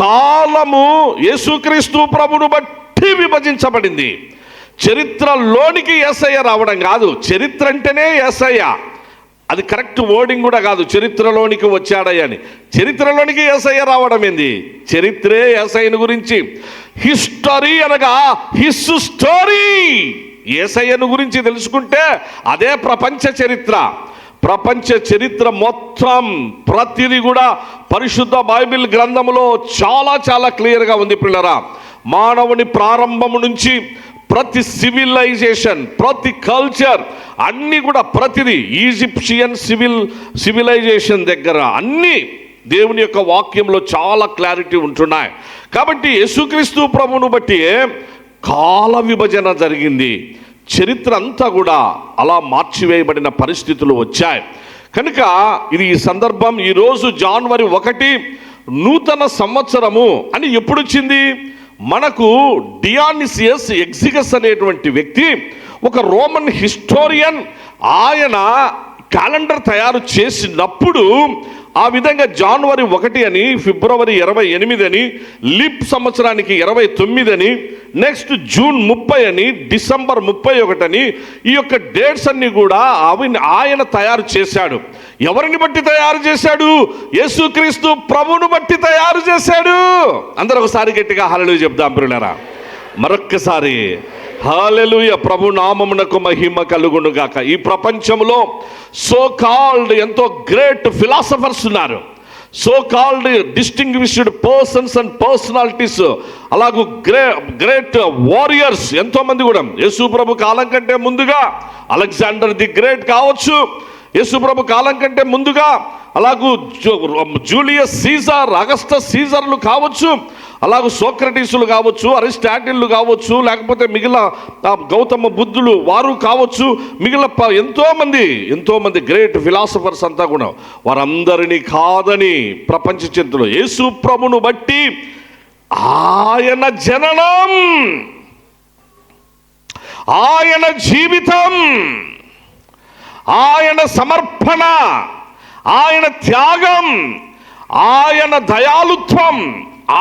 కాలము యేసుక్రీస్తు ప్రభును బట్టి విభజించబడింది. చరిత్రలోనికి యేసయ్య రావడం కాదు, చరిత్ర అంటేనే యేసయ్య. అది కరెక్ట్ వర్డింగ్ కూడా కాదు, చరిత్రలోనికి వచ్చాడయ్య అని. చరిత్రలోనికి యేసయ్య రావడం ఏంది? చరిత్రే యేసయ్యను గురించి. హిస్టరీ అనగా హిస్ స్టోరీ. యేసయ్యను గురించి తెలుసుకుంటే అదే ప్రపంచ చరిత్ర మొత్తం ప్రతిదీ కూడా పరిశుద్ధ బైబిల్ గ్రంథములో చాలా క్లియర్గా ఉంది ప్రియులారా. మానవుని ప్రారంభము నుంచి ప్రతి సివిలైజేషన్, ప్రతి కల్చర్ అన్నీ కూడా, ప్రతిదీ ఈజిప్షియన్ సివిలైజేషన్ దగ్గర అన్నీ దేవుని యొక్క వాక్యంలో చాలా క్లారిటీ ఉంటున్నాయి. కాబట్టి యేసుక్రీస్తు ప్రభువును బట్టి కాల విభజన జరిగింది. చరిత్ర అంతా కూడా అలా మార్చివేయబడిన పరిస్థితులు వచ్చాయి. కనుక ఇది ఈ సందర్భం. ఈరోజు జనవరి 1 నూతన సంవత్సరము అని ఎప్పుడు వచ్చింది? మనకు డియానిసియస్ ఎగ్జిగస్ అనేటువంటి వ్యక్తి ఒక రోమన్ హిస్టోరియన్. ఆయన క్యాలెండర్ తయారు చేసినప్పుడు ఆ విధంగా జనవరి 1 అని, ఫిబ్రవరి 28 అని, లీప్ సంవత్సరానికి 29 అని, నెక్స్ట్ జూన్ 30 అని, డిసెంబర్ 31 అని, ఈ యొక్క డేట్స్ అన్ని కూడా ఆయన తయారు చేశాడు. ఎవరిని బట్టి తయారు చేశాడు? యేసుక్రీస్తు ప్రభువును బట్టి తయారు చేశాడు. అందరూ ఒకసారి గట్టిగా హల్లెలూయా చెప్దాం ప్రియులారా. మరొక్కసారి హల్లెలూయా. ప్రభు నామమునకు మహిమ కలుగును గాక. ఈ ప్రపంచంలో సో కాల్డ్ ఎంతో గ్రేట్ ఫిలాసఫర్స్ ఉన్నారు, so called distinguished persons and personalities, అలాగూ గ్రేట్ వారియర్స్ ఎంతో మంది కూడా. యేసు ప్రభు కాలం కంటే ముందుగా అలెగ్జాండర్ ది గ్రేట్ కావచ్చు, యేసు ప్రభు కాలం కంటే ముందుగా అలాగూ జూలియస్ సీజర్, అగస్టస్ సీజర్లు కావచ్చు, అలాగూ సోక్రటీసులు కావచ్చు, అరిస్టాటిల్లు కావచ్చు, లేకపోతే మిగిలిన గౌతమ బుద్ధులు వారు కావచ్చు, మిగిలిన ఎంతో మంది గ్రేట్ ఫిలాసఫర్స్ అంతా కూడా, వారందరినీ కాదని ప్రపంచ చరిత్రలో యేసు ప్రభును బట్టి ఆయన జననం, ఆయన జీవితం, ఆయన సమర్పణ, ఆయన త్యాగం, ఆయన దయాళుత్వం,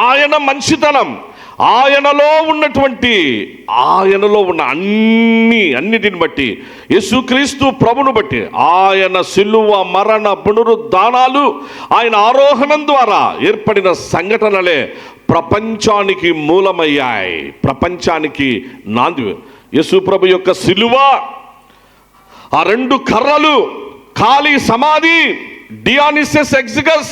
ఆయన మంచితనం, ఆయనలో ఉన్న అన్నిటిని బట్టి, యేసుక్రీస్తు ప్రభును బట్టి, ఆయన సిలువ మరణ పునరుద్ధానాలు, ఆయన ఆరోహణం ద్వారా ఏర్పడిన సంఘటనలే ప్రపంచానికి మూలమయ్యాయి, ప్రపంచానికి నాంది. యేసు ప్రభు యొక్క సిలువ, ఆ 2 కర్రలు, ఖాళీ సమాధి, డియానిసియస్ ఎగ్జిగస్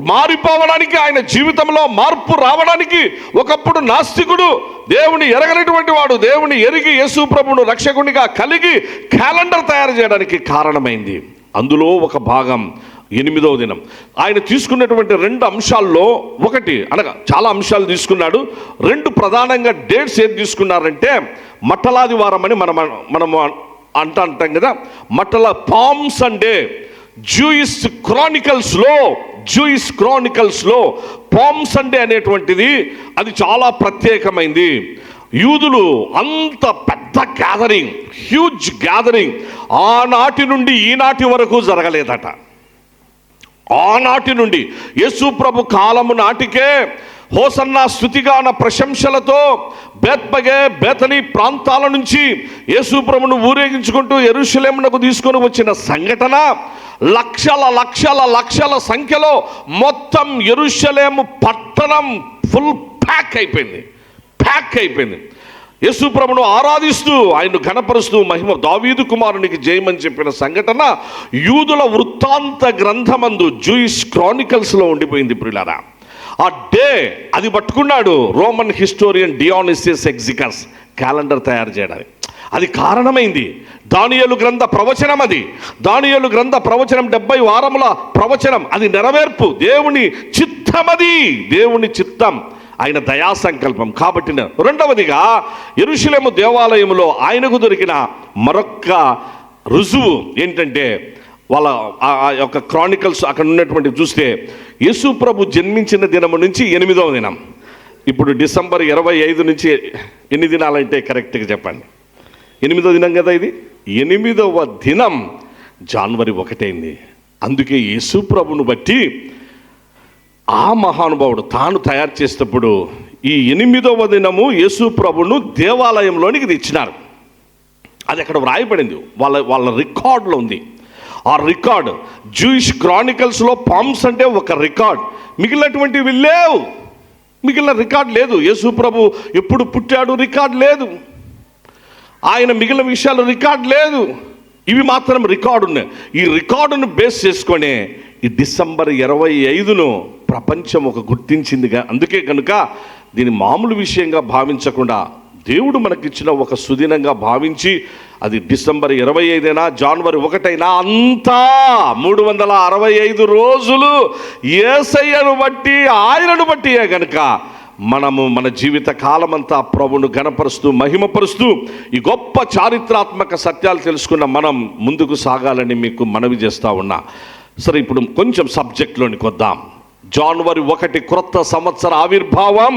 మారిపోవడానికి, ఆయన జీవితంలో మార్పు రావడానికి, ఒకప్పుడు నాస్తికుడు, దేవుని ఎరగనటువంటి వాడు దేవుని ఎరిగి యేసు ప్రభువును రక్షకునిగా కలిగి క్యాలెండర్ తయారు చేయడానికి కారణమైంది. అందులో ఒక భాగం 8వ దినం. ఆయన తీసుకున్నటువంటి 2 అంశాల్లో ఒకటి అనగా చాలా అంశాలు తీసుకున్నాడు. 2 ప్రధానంగా డేట్స్ ఏది తీసుకున్నారంటే, మట్టలాదివారం అని మనం అంటాం కదా, పామ్ సండే. జూయిష్ క్రానికల్స్లో పామ్ సండే అనేటువంటిది అది చాలా ప్రత్యేకమైంది. యూదులు అంత పెద్ద గ్యాదరింగ్, హ్యూజ్ గ్యాదరింగ్ ఆనాటి నుండి ఈనాటి వరకు జరగలేదట. ఆనాటి నుండి యేసు ప్రభు కాలము నాటికే హోసన్నా స్తుతిగాన ప్రశంసలతో బేత్పగే బేతనీ ప్రాంతాల నుంచి యేసు ప్రభువును ఊరేగించుకుంటూ యెరూషలేమునకు తీసుకొని వచ్చిన సంఘటన లక్షల లక్షల లక్షల సంఖ్యలో మొత్తం యెరూషలేము పట్టణం ఫుల్ ప్యాక్ అయిపోయింది. యేసు ప్రభువును ఆరాధిస్తూ ఆయన్ను ఘనపరుస్తూ మహిమ దావీదు కుమారునికి జయమని చెప్పిన సంఘటన యూదుల వృత్తాంత గ్రంథమందు జూయిష్ క్రానికల్స్లో ఉండిపోయింది ప్రియులారా. ఆ డే అది పట్టుకున్నాడు రోమన్ హిస్టోరియన్ డియోనిసియస్ ఎగ్జికస్ క్యాలెండర్ తయారు చేయడానికి. అది కారణమైంది దానియేలు గ్రంథ ప్రవచనం. దానియేలు గ్రంథ ప్రవచనం 70 వారముల ప్రవచనం. అది నెరవేర్పు, దేవుని చిత్తం, ఆయన దయా సంకల్పం. కాబట్టి రెండవదిగా యెరూషలేము దేవాలయంలో ఆయనకు దొరికిన మరొక్క రుజువు ఏంటంటే వాళ్ళ ఆ యొక్క క్రానికల్స్ అక్కడ ఉన్నటువంటి చూస్తే యేసు ప్రభు జన్మించిన దినము నుంచి 8వ దినం. ఇప్పుడు డిసెంబర్ 25 నుంచి ఎన్ని దినాలంటే కరెక్ట్గా చెప్పండి? 8వ దినం కదా ఇది. 8వ దినం జనవరి 1 అయింది. అందుకే యేసు ప్రభును బట్టి ఆ మహానుభావుడు తాను తయారు చేసేటప్పుడు ఈ 8వ దినము యేసు ప్రభును దేవాలయంలోనికి తెచ్చినారు. అది అక్కడ వ్రాయబడింది, వాళ్ళ రికార్డులో ఉంది. ఆ రికార్డ్ జూయిష్ క్రానికల్స్లో పామ్స్ అంటే ఒక రికార్డ్, మిగిలినటువంటివి లేవు. మిగిలిన రికార్డ్ లేదు. యేసు ప్రభు ఎప్పుడు పుట్టాడు రికార్డ్ లేదు. ఆయన మిగిలిన విషయాలు రికార్డ్ లేదు. ఇవి మాత్రం రికార్డు ఉన్నాయి. ఈ రికార్డును బేస్ చేసుకొని ఈ డిసెంబర్ 25ను ప్రపంచం ఒక గుర్తించిందిగా. అందుకే కనుక దీని మామూలు విషయంగా భావించకుండా దేవుడు మనకిచ్చిన ఒక సుదినంగా భావించి అది డిసెంబర్ 25 అయినా జనవరి 1 అయినా అంతా 365 రోజులు యేసయ్యను బట్టి ఆయనను బట్టియే కనుక మనము మన జీవిత కాలమంతా ప్రభువును ఘనపరుస్తూ మహిమపరుస్తూ ఈ గొప్ప చారిత్రాత్మక సత్యాలు తెలుసుకున్న మనం ముందుకు సాగాలని మీకు మనవి చేస్తూ ఉన్నా. సరే, ఇప్పుడు కొంచెం సబ్జెక్ట్లోనికి వద్దాం. జనవరి 1 క్రొత్త సంవత్సర ఆవిర్భావం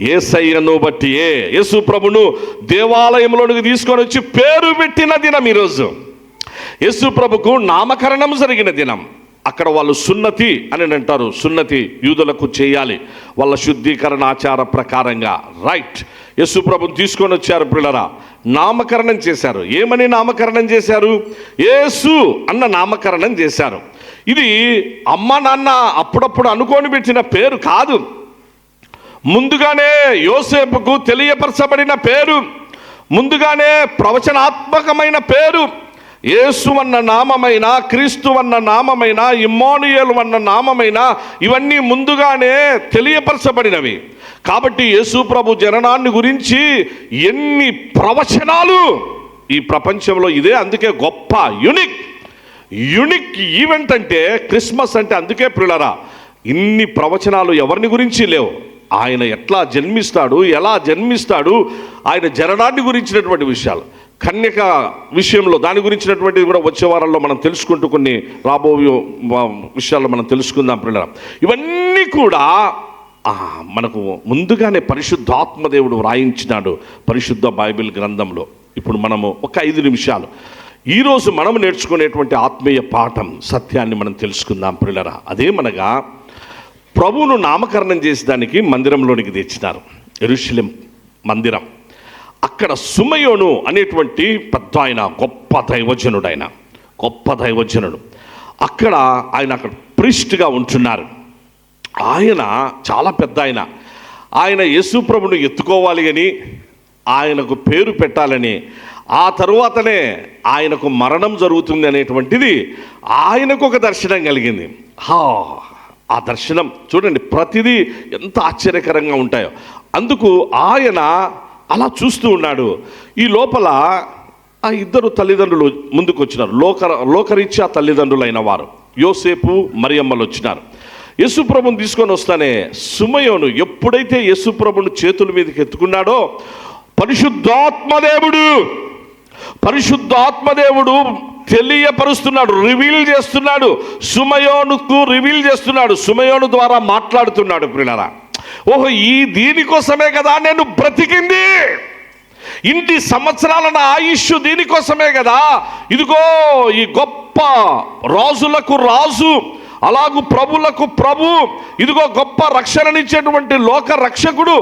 యేసయ్యను బట్టి. యేసు ప్రభును దేవాలయంలోనికి తీసుకొని వచ్చి పేరు పెట్టిన దినం ఈరోజు. యేసు ప్రభుకు నామకరణం జరిగిన దినం. అక్కడ వాళ్ళు సున్నతి అని అంటారు. సున్నతి యూదులకు చేయాలి వాళ్ళ శుద్ధీకరణ ఆచార ప్రకారంగా. రైట్. యేసు ప్రభుని తీసుకొని వచ్చారు పిల్లరా, నామకరణం చేశారు. ఏమని నామకరణం చేశారు? యేసు అన్న నామకరణం చేశారు. ఇది అమ్మ నాన్న అప్పుడప్పుడు అనుకొని పెట్టిన పేరు కాదు. ముందుగానే యోసేపుకు తెలియపరచబడిన పేరు, ముందుగానే ప్రవచనాత్మకమైన పేరు. యేసు అన్న నామమైన, క్రీస్తు అన్న నామమైన, ఇమ్మానుయేలు అన్న నామమైన ఇవన్నీ ముందుగానే తెలియపరచబడినవి. కాబట్టి యేసు ప్రభు జననాన్ని గురించి ఎన్ని ప్రవచనాలు ఈ ప్రపంచంలో ఇదే. అందుకే గొప్ప యునిక్ ఈవెంట్ అంటే క్రిస్మస్ అంటే. అందుకే ప్రియులారా, ఇన్ని ప్రవచనాలు ఎవరిని గురించి లేవు. ఆయన ఎట్లా జన్మిస్తాడు, ఎలా జన్మిస్తాడు, ఆయన జననాన్ని గురించినటువంటి విషయాలు, కన్యక విషయంలో దాని గురించినటువంటిది కూడా వచ్చే వారాల్లో మనం తెలుసుకుంటూ కొన్ని రాబోయే విషయాల్లో మనం తెలుసుకుందాం పిల్లలు. ఇవన్నీ కూడా మనకు ముందుగానే పరిశుద్ధాత్మదేవుడు వ్రాయించినాడు పరిశుద్ధ బైబిల్ గ్రంథంలో. ఇప్పుడు మనము ఒక 5 నిమిషాలు ఈరోజు మనం నేర్చుకునేటువంటి ఆత్మీయ పాఠం సత్యాన్ని మనం తెలుసుకుందాం పిల్లరా. అదేమనగా ప్రభువును నామకరణం చేసేదానికి మందిరంలోనికి తెచ్చినారు, యెరూషలేం మందిరం. అక్కడ సుమయోను అనేటువంటి పెద్ద ఆయన, గొప్ప దైవజనుడు. అక్కడ ప్రీస్ట్గా ఉంటున్నారు. ఆయన చాలా పెద్ద ఆయన యేసు ప్రభును ఎత్తుకోవాలి అని, ఆయనకు పేరు పెట్టాలని, ఆ తరువాతనే ఆయనకు మరణం జరుగుతుంది అనేటువంటిది ఆయనకు ఒక దర్శనం కలిగింది. ఆ దర్శనం చూడండి, ప్రతిదీ ఎంత ఆశ్చర్యకరంగా ఉంటాయో. అందుకు ఆయన అలా చూస్తూ ఉన్నాడు. ఈ లోపల ఆ 2 తల్లిదండ్రులు ముందుకు వచ్చినారు. లోకరీత్యా తల్లిదండ్రులైన వారు యోసేపు మరియమ్మలు వచ్చినారు. యేసుప్రభుని తీసుకొని వస్తానే సుమయోను ఎప్పుడైతే యేసుప్రభుని చేతుల మీదకి ఎత్తుకున్నాడో పరిశుద్ధాత్మదేవుడు తెలియపరుస్తున్నాడు, రివీల్ చేస్తున్నాడు, రివీల్ చేస్తున్నాడు, సుమయోను ద్వారా మాట్లాడుతున్నాడు. ప్రియులారా, ఓహో, దీనికోసమే కదా నేను బ్రతికింది, ఇన్ని సంవత్సరాల నా ఆయుష్ దీనికోసమే కదా. ఇదిగో ఈ గొప్ప రాజులకు రాజు, అలాగూ ప్రభులకు ప్రభు, ఇదిగో గొప్ప రక్షణనిచ్చేటువంటి లోక రక్షకుడు,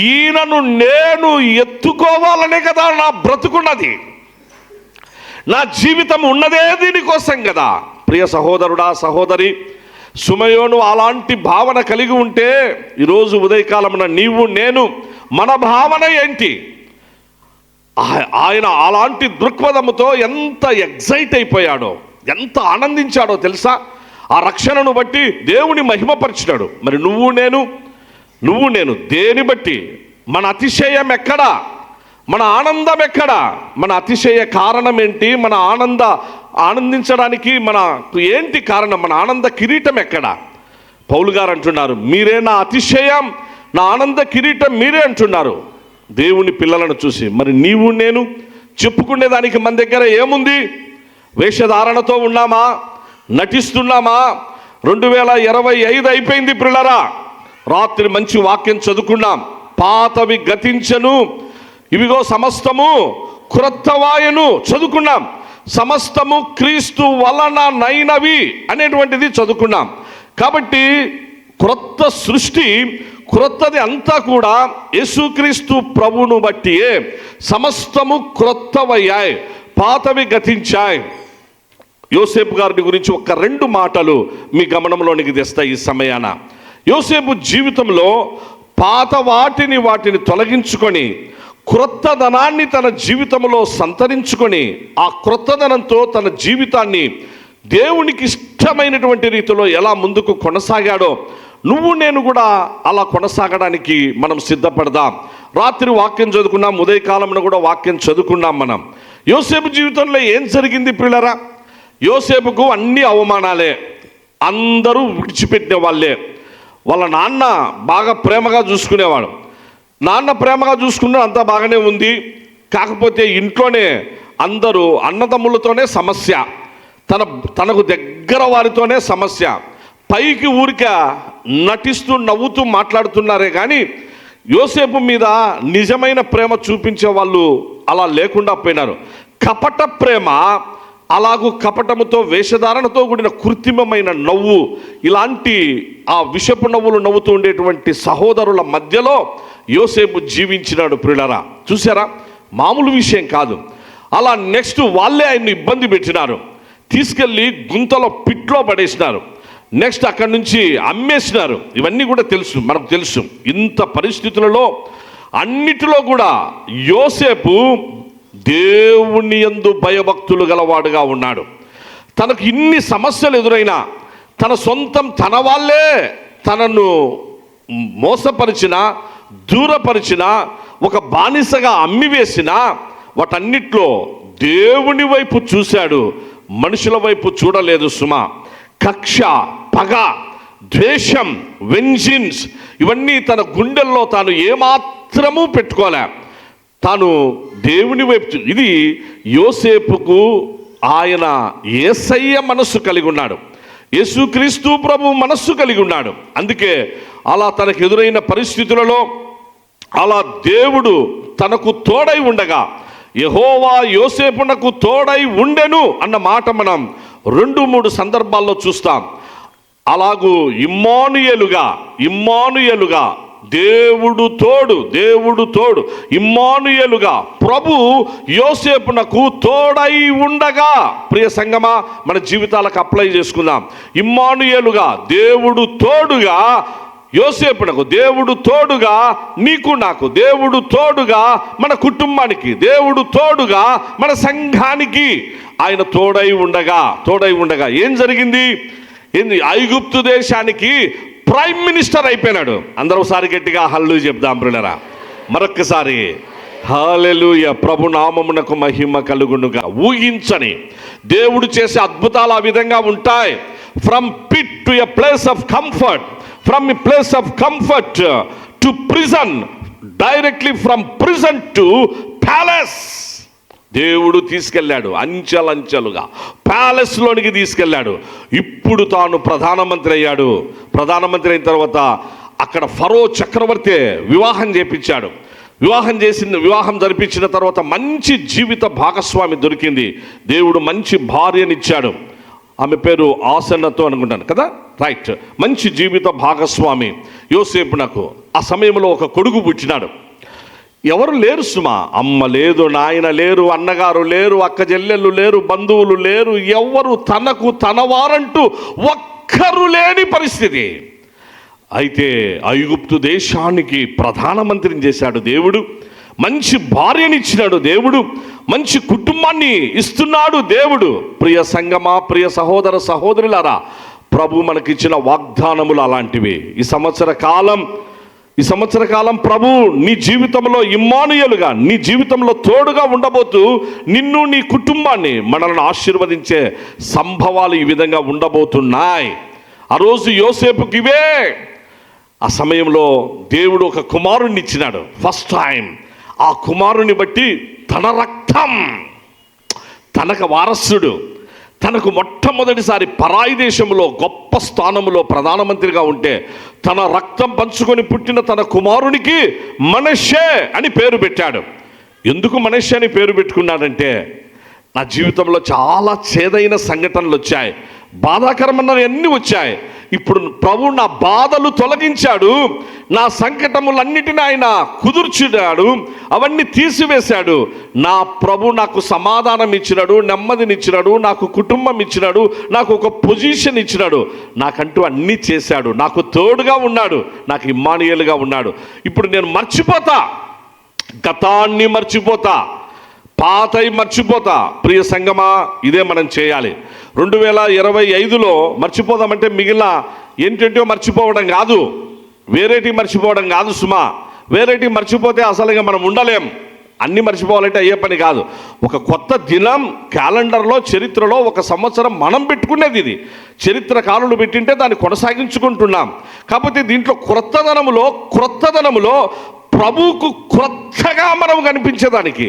ఈయనను నేను ఎత్తుకోవాలనే కదా నా బ్రతుకున్నది, నా జీవితం ఉన్నదే దీనికోసం కదా. ప్రియ సహోదరుడా, సహోదరి, సుమయోను అలాంటి భావన కలిగి ఉంటే ఈరోజు ఉదయకాలమున నీవు నేను మన భావన ఏంటి? ఆయన అలాంటి దృక్పథముతో ఎంత ఎగ్జైట్ అయిపోయాడో, ఎంత ఆనందించాడో తెలుసా? ఆ రక్షణను బట్టి దేవుని మహిమపరిచినాడు. మరి నువ్వు నేను దేని బట్టి? మన అతిశయం ఎక్కడా? మన ఆనందం ఎక్కడా? మన అతిశయ కారణం ఏంటి? మన ఆనందించడానికి మనకు ఏంటి కారణం? మన ఆనంద కిరీటం ఎక్కడా? పౌలు గారు అంటున్నారు, మీరే నా అతిశయం, నా ఆనంద కిరీటం మీరే అంటున్నారు దేవుని పిల్లలను చూసి. మరి నీవు నేను చెప్పుకునేదానికి మన దగ్గర ఏముంది? వేషధారణతో ఉన్నామా? నటిస్తున్నామా? 2025 అయిపోయింది పిల్లరా. రాత్రి మంచి వాక్యం చదువుకున్నాం. పాతవి గతించను, ఇవిగో సమస్తము క్రొత్తవాయను చదువుకున్నాం. సమస్తము క్రీస్తు వలన నైనవి అనేటువంటిది చదువుకున్నాం. కాబట్టి క్రొత్త సృష్టి, క్రొత్తది అంతా కూడా యేసుక్రీస్తు ప్రభువును బట్టియే సమస్తము క్రొత్తవయ్యాయి, పాతవి గతించాయి. యోసేపు గారిని గురించి ఒక 2 మాటలు మీ గమనంలోనికి తెస్తాయి ఈ సమయాన. యోసేపు జీవితంలో పాత వాటిని తొలగించుకొని క్రొత్తదనాన్ని తన జీవితంలో సంతరించుకొని ఆ క్రొత్తదనంతో తన జీవితాన్ని దేవునికి ఇష్టమైనటువంటి రీతిలో ఎలా ముందుకు కొనసాగాడో నువ్వు నేను కూడా అలా కొనసాగడానికి మనం సిద్ధపడదాం. రాత్రి వాక్యం చదువుకున్నాం, ఉదయకాలంలో కూడా వాక్యం చదువుకున్నాం మనం. యోసేపు జీవితంలో ఏం జరిగింది పిల్లరా? యోసేపుకు అన్ని అవమానాలే, అందరూ విడిచిపెట్టిన వాళ్ళే. వాళ్ళ నాన్న బాగా ప్రేమగా చూసుకునేవాడు. నాన్న ప్రేమగా చూసుకున్నా అంతా బాగానే ఉంది. కాకపోతే ఇంట్లోనే అందరూ అన్నదమ్ములతోనే సమస్య, తనకు దగ్గర వారితోనే సమస్య. పైకి ఊరిక నటిస్తూ నవ్వుతూ మాట్లాడుతున్నారే కానీ యోసేపు మీద నిజమైన ప్రేమ చూపించే వాళ్ళు అలా లేకుండా పోయినారు. కపట ప్రేమ, అలాగూ కపటముతో వేషధారణతో కూడిన కృత్రిమమైన నవ్వు, ఇలాంటి ఆ విషపు నవ్వులు నవ్వుతూ ఉండేటువంటి సహోదరుల మధ్యలో యోసేపు జీవించినాడు ప్రియులారా. చూసారా? మామూలు విషయం కాదు. అలా నెక్స్ట్ వాళ్ళే ఆయన్ని ఇబ్బంది పెట్టినారు, తీసుకెళ్ళి గుంతలో పిట్లో పడేసినారు, నెక్స్ట్ అక్కడి నుంచి అమ్మేసినారు. ఇవన్నీ కూడా తెలుసు, మనకు తెలుసు. ఇంత పరిస్థితులలో అన్నిటిలో కూడా యోసేపు దేవుని యందు భయభక్తులు గలవాడుగా ఉన్నాడు. తనకు ఇన్ని సమస్యలు ఎదురైనా, తన వాళ్ళే తనను మోసపరిచిన, దూరపరిచిన, ఒక బానిసగా అమ్మివేసిన, వాటన్నిట్లో దేవుని వైపు చూశాడు, మనుషుల వైపు చూడలేదు సుమా. కక్ష, పగ, ద్వేషం, వెంజిన్స్ ఇవన్నీ తన గుండెల్లో తాను ఏమాత్రము పెట్టుకోలే. తాను దేవుని వైపు, ఇది యోసేపుకు ఆయన యేసయ్య మనస్సు కలిగి ఉన్నాడు, యేసుక్రీస్తు ప్రభు మనస్సు కలిగి ఉన్నాడు. అందుకే అలా తనకు ఎదురైన పరిస్థితులలో అలా దేవుడు తనకు తోడై ఉండగా, యెహోవా యోసేపునకు తోడై ఉండెను అన్న మాట మనం 2-3 సందర్భాల్లో చూస్తాం. అలాగూ ఇమ్మానుయేలుగా దేవుడు తోడు ఇమ్మానుయేలుగా ప్రభు యోసేపునకు తోడై ఉండగా. ప్రియ సంగమా, మన జీవితాలకు అప్లై చేసుకుందాం. ఇమ్మానుయేలుగా దేవుడు తోడుగా యోసేపునకు, దేవుడు తోడుగా నీకు నాకు, దేవుడు తోడుగా మన కుటుంబానికి, దేవుడు తోడుగా మన సంఘానికి ఆయన తోడై ఉండగా ఏం జరిగింది? ఐగుప్తు దేశానికి ప్రైమ్ మినిస్టర్ అయిపోయినాడు. అందరూ ఒకసారి గట్టిగా హల్లెలూయా చెప్దాం బ్రదరా. మరొక్కసారి హల్లెలూయా. ప్రభు నామమునకు మహిమ కలుగునుగా. ఊహించని దేవుడు చేసే అద్భుతాలు ఆ విధంగా ఉంటాయి. From pit to a place of comfort, from a place of comfort to prison, directly from prison to palace. దేవుడు తీసుకెళ్ళాడు అంచెలంచెలుగా, ప్యాలెస్లోనికి తీసుకెళ్ళాడు. ఇప్పుడు తాను ప్రధానమంత్రి అయ్యాడు. ప్రధానమంత్రి అయిన తర్వాత అక్కడ ఫరో చక్రవర్తి వివాహం చేపించాడు. వివాహం జరిపించిన తర్వాత మంచి జీవిత భాగస్వామి దొరికింది. దేవుడు మంచి భార్యనిచ్చాడు. ఆమె పేరు ఆసన్నతో అనుకుంటాను కదా. రైట్, మంచి జీవిత భాగస్వామి యోసేపునకు ఆ సమయంలో ఒక కొడుకు పుట్టినాడు. ఎవరు లేరు సుమా, అమ్మ లేదు, నాయన లేరు, అన్నగారు లేరు, అక్క చెల్లెళ్ళు లేరు, బంధువులు లేరు, ఎవరు తనకు తనవారంటూ ఒక్కరు లేని పరిస్థితి. అయితే ఐగుప్తు దేశానికి ప్రధానమంత్రిని చేశాడు దేవుడు, మంచి భార్యనిచ్చినాడు దేవుడు, మంచి కుటుంబాన్ని ఇస్తున్నాడు దేవుడు. ప్రియ సంగమా, ప్రియ సహోదర సహోదరులారా, ప్రభు మనకిచ్చిన వాగ్దానములు అలాంటివి. ఈ సంవత్సర కాలం ప్రభు నీ జీవితంలో ఇమ్మానుయేలుగా, నీ జీవితంలో తోడుగా ఉండబోతూ నిన్ను, నీ కుటుంబాన్ని, మనల్ని ఆశీర్వదించే సంభవాలు ఈ విధంగా ఉండబోతున్నాయి. ఆ రోజు యోసేపుకి ఇవే. ఆ సమయంలో దేవుడు ఒక కుమారుణ్ణి ఇచ్చినాడు ఫస్ట్ టైం. ఆ కుమారుని బట్టి తన రక్తం, తనకు వారసుడు, తనకు మొట్టమొదటిసారి పరాయి దేశంలో గొప్ప స్థానంలో ప్రధానమంత్రిగా ఉంటే తన రక్తం పంచుకొని పుట్టిన తన కుమారునికి మనష్షే అని పేరు పెట్టాడు. ఎందుకు మనష్షే అని పేరు పెట్టుకున్నాడంటే, నా జీవితంలో చాలా చేదైన సంఘటనలు వచ్చాయి, బాధాకరమైనవన్నీ వచ్చాయి. ఇప్పుడు ప్రభు నా బాధలు తొలగించాడు, నా సంకటములన్నిటిని ఆయన కుదుర్చినాడు, అవన్నీ తీసివేశాడు. నా ప్రభు నాకు సమాధానం ఇచ్చినాడు, నెమ్మదినిచ్చినాడు, నాకు కుటుంబం ఇచ్చినాడు, నాకు ఒక పొజిషన్ ఇచ్చినాడు, నాకంటూ అన్నీ చేశాడు, నాకు తోడుగా ఉన్నాడు, నాకు ఇమ్మానుయేలుగా ఉన్నాడు. ఇప్పుడు నేను మర్చిపోతా, గతాన్ని మర్చిపోతా, పాతై మర్చిపోతా. ప్రియ సంగమా, ఇదే మనం చేయాలి. 2025లో మర్చిపోదామంటే మిగిలిన ఏంటంటే మర్చిపోవడం కాదు, వేరేటి మర్చిపోవడం కాదు సుమా. వేరేటి మర్చిపోతే అసలుగా మనం ఉండలేం. అన్నీ మర్చిపోవాలంటే అయ్యే పని కాదు. ఒక కొత్త దినం క్యాలెండర్లో, చరిత్రలో ఒక సంవత్సరం మనం పెట్టుకునేది. ఇది చరిత్రకారులు పెట్టింటే దాన్ని కొనసాగించుకుంటున్నాం. కాకపోతే దీంట్లో క్రొత్తదనములో ప్రభువుకు క్రొత్తగా మనం కనిపించేదానికి,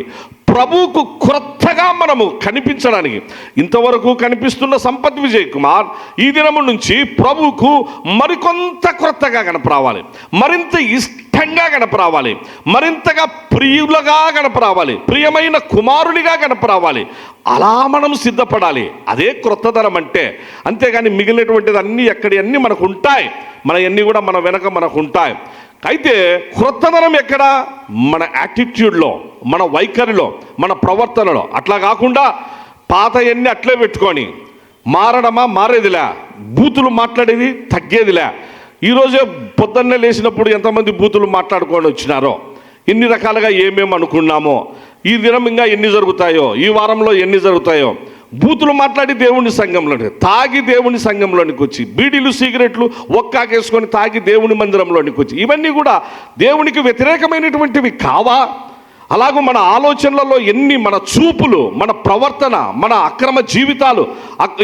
ప్రభువుకు క్రొత్తగా మనము కనిపించడానికి, ఇంతవరకు కనిపిస్తున్న సంపత్ విజయ్ కుమార్ ఈ దినము నుంచి ప్రభువుకు మరికొంత క్రొత్తగా కనపరావాలి, మరింత ఇష్టంగా కనపరావాలి, మరింతగా ప్రియులుగా కనపరావాలి, ప్రియమైన కుమారునిగా కనపరావాలి. అలా మనం సిద్ధపడాలి. అదే క్రొత్తదనం అంటే. అంతేగాని మిగిలినటువంటిది అన్నీ ఎక్కడి మనకు ఉంటాయి, అన్నీ కూడా మన వెనక మనకు ఉంటాయి. అయితే క్రొత్తదనం ఎక్కడ? మన యాటిట్యూడ్లో, మన వైఖరిలో, మన ప్రవర్తనలో. అట్లా కాకుండా పాతయన్నీ అట్లే పెట్టుకొని మారేదిలే, బూతులు మాట్లాడేది తగ్గేదిలే. ఈరోజే పొద్దున్నే లేచినప్పుడు ఎంతమంది బూతులు మాట్లాడుకొని వచ్చినారో, ఎన్ని రకాలుగా ఏమేమి అనుకున్నామో, ఈ దినం ఇంకా ఎన్ని జరుగుతాయో, ఈ వారంలో ఎన్ని జరుగుతాయో. బూతులు మాట్లాడి దేవుని సంఘంలో, తాగి దేవుని సంఘంలోనికి వచ్చి, బీడీలు సిగరెట్లు ఒక్కాకేసుకొని తాగి దేవుని మందిరంలోనికి వచ్చి, ఇవన్నీ కూడా దేవునికి వ్యతిరేకమైనటువంటివి కావా? అలాగూ మన ఆలోచనలలో మన చూపులు, మన ప్రవర్తన, మన అక్రమ జీవితాలు,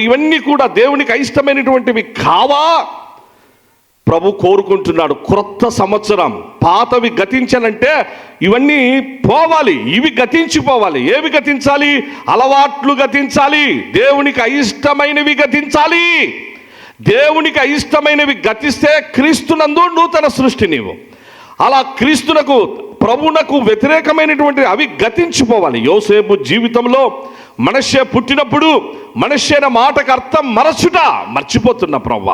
ఇవన్నీ కూడా దేవునికి అయిష్టమైనటువంటివి కావా? ప్రభు కోరుకుంటున్నాడు. క్రొత్త సంవత్సరం, పాతవి గతించాలంటే ఇవన్నీ పోవాలి, ఇవి గతించిపోవాలి. ఏవి గతించాలి? అలవాట్లు గతించాలి, దేవునికి అయిష్టమైనవి గతించాలి. దేవునికి అయిష్టమైనవి గతిస్తే క్రీస్తునందు నూతన సృష్టి నీవు. అలా క్రీస్తునకు, ప్రభునకు వ్యతిరేకమైనటువంటి అవి గతించిపోవాలి. యోసేపు జీవితంలో మనష్షే పుట్టినప్పుడు మనష్షే అనే మాటకు అర్థం మర్చిపోతున్న ప్రవ్వ,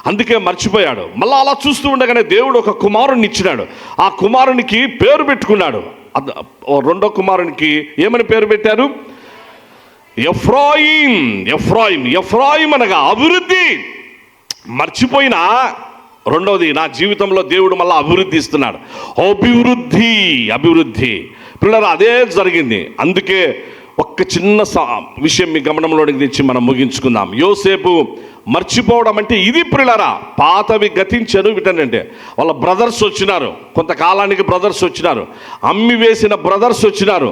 అందుకే మర్చిపోయాడు. మళ్ళీ అలా చూస్తూ ఉండగానే దేవుడు ఒక కుమారుణ్ణి ఇచ్చినాడు. ఆ కుమారునికి పేరు పెట్టుకున్నాడు. రెండో కుమారునికి ఏమని పేరు పెట్టారు? ఎఫ్రాయిం అనగా అభివృద్ధి. మర్చిపోయినా రెండవది, నా జీవితంలో దేవుడు మళ్ళీ అభివృద్ధి ఇస్తున్నాడు. అభివృద్ధి పిల్లలు అదే జరిగింది. అందుకే ఒక్క చిన్న విషయం మీ గమనంలోనికి తెచ్చి మనం ముగించుకుందాం. యోసేపు మర్చిపోవడం అంటే ఇది పిల్లరా. పాతవి గతించను వీటనంటే వాళ్ళ బ్రదర్స్ వచ్చినారు, కొంతకాలానికి బ్రదర్స్ వచ్చినారు, అమ్మి వేసిన బ్రదర్స్ వచ్చినారు.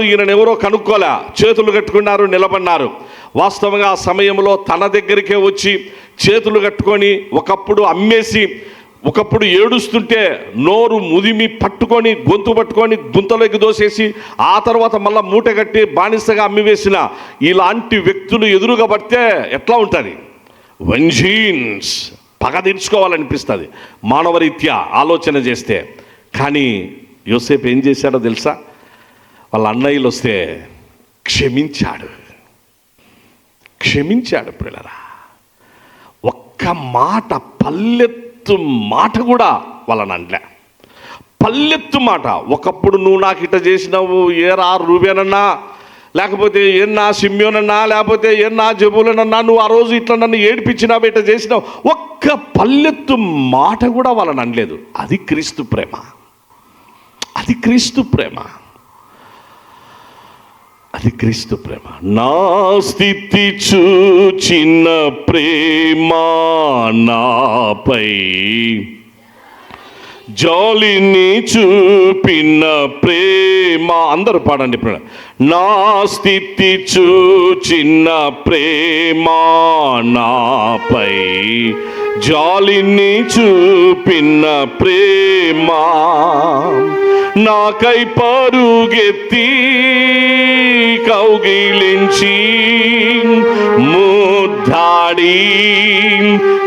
ఈయనను ఎవరో కనుక్కోలే, చేతులు కట్టుకున్నారు, నిలబడినారు. వాస్తవంగా ఆ సమయంలో తన దగ్గరికే వచ్చి చేతులు కట్టుకొని, ఒకప్పుడు అమ్మేసి, ఒకప్పుడు ఏడుస్తుంటే నోరు ముదిమి పట్టుకొని, గొంతు పట్టుకొని గుంతలోకి దోసేసి, ఆ తర్వాత మళ్ళీ మూట కట్టి బానిసగా అమ్మివేసిన ఇలాంటి వ్యక్తులు ఎదురుగా పడితే ఎట్లా ఉంటుంది? వెంజీన్స్, పగ తీర్చుకోవాలనిపిస్తుంది మానవరీత్యా ఆలోచన చేస్తే. కానీ యోసేపు ఏం చేశాడో తెలుసా? వాళ్ళ అన్నయ్యలు వస్తే క్షమించాడు పిల్లరా. ఒక్క మాట, పల్లెత్తు మాట కూడా వాళ్ళని అనలే. పల్లెత్తు మాట. ఒకప్పుడు నువ్వు నాకు ఇట్ట చేసినావు, ఏరా రూబేనన్నా, లేకపోతే ఏన్నా సిమ్యోనన్నా, లేకపోతే ఏన్నా జబూలనన్నా, నువ్వు ఆ రోజు ఇట్లా నన్ను ఏడిపించినావు, ఇట్లా చేసినావు, ఒక్క పల్లెత్తు మాట కూడా వాళ్ళని అనలేదు. అది క్రీస్తు ప్రేమ. అది క్రీస్తు ప్రేమ. అది క్రీస్తు ప్రేమ. నా స్థితి చూచిన ప్రేమ నాపై, జాలిని చూపిన ప్రేమ. అందరూ పాడండి ఇప్పుడు. నా స్థితి చూచిన ప్రేమ నాపై, జాలిని చూపిన ప్రేమ. నాకై పరుగెత్తి కౌగిలించి ముద్దాడి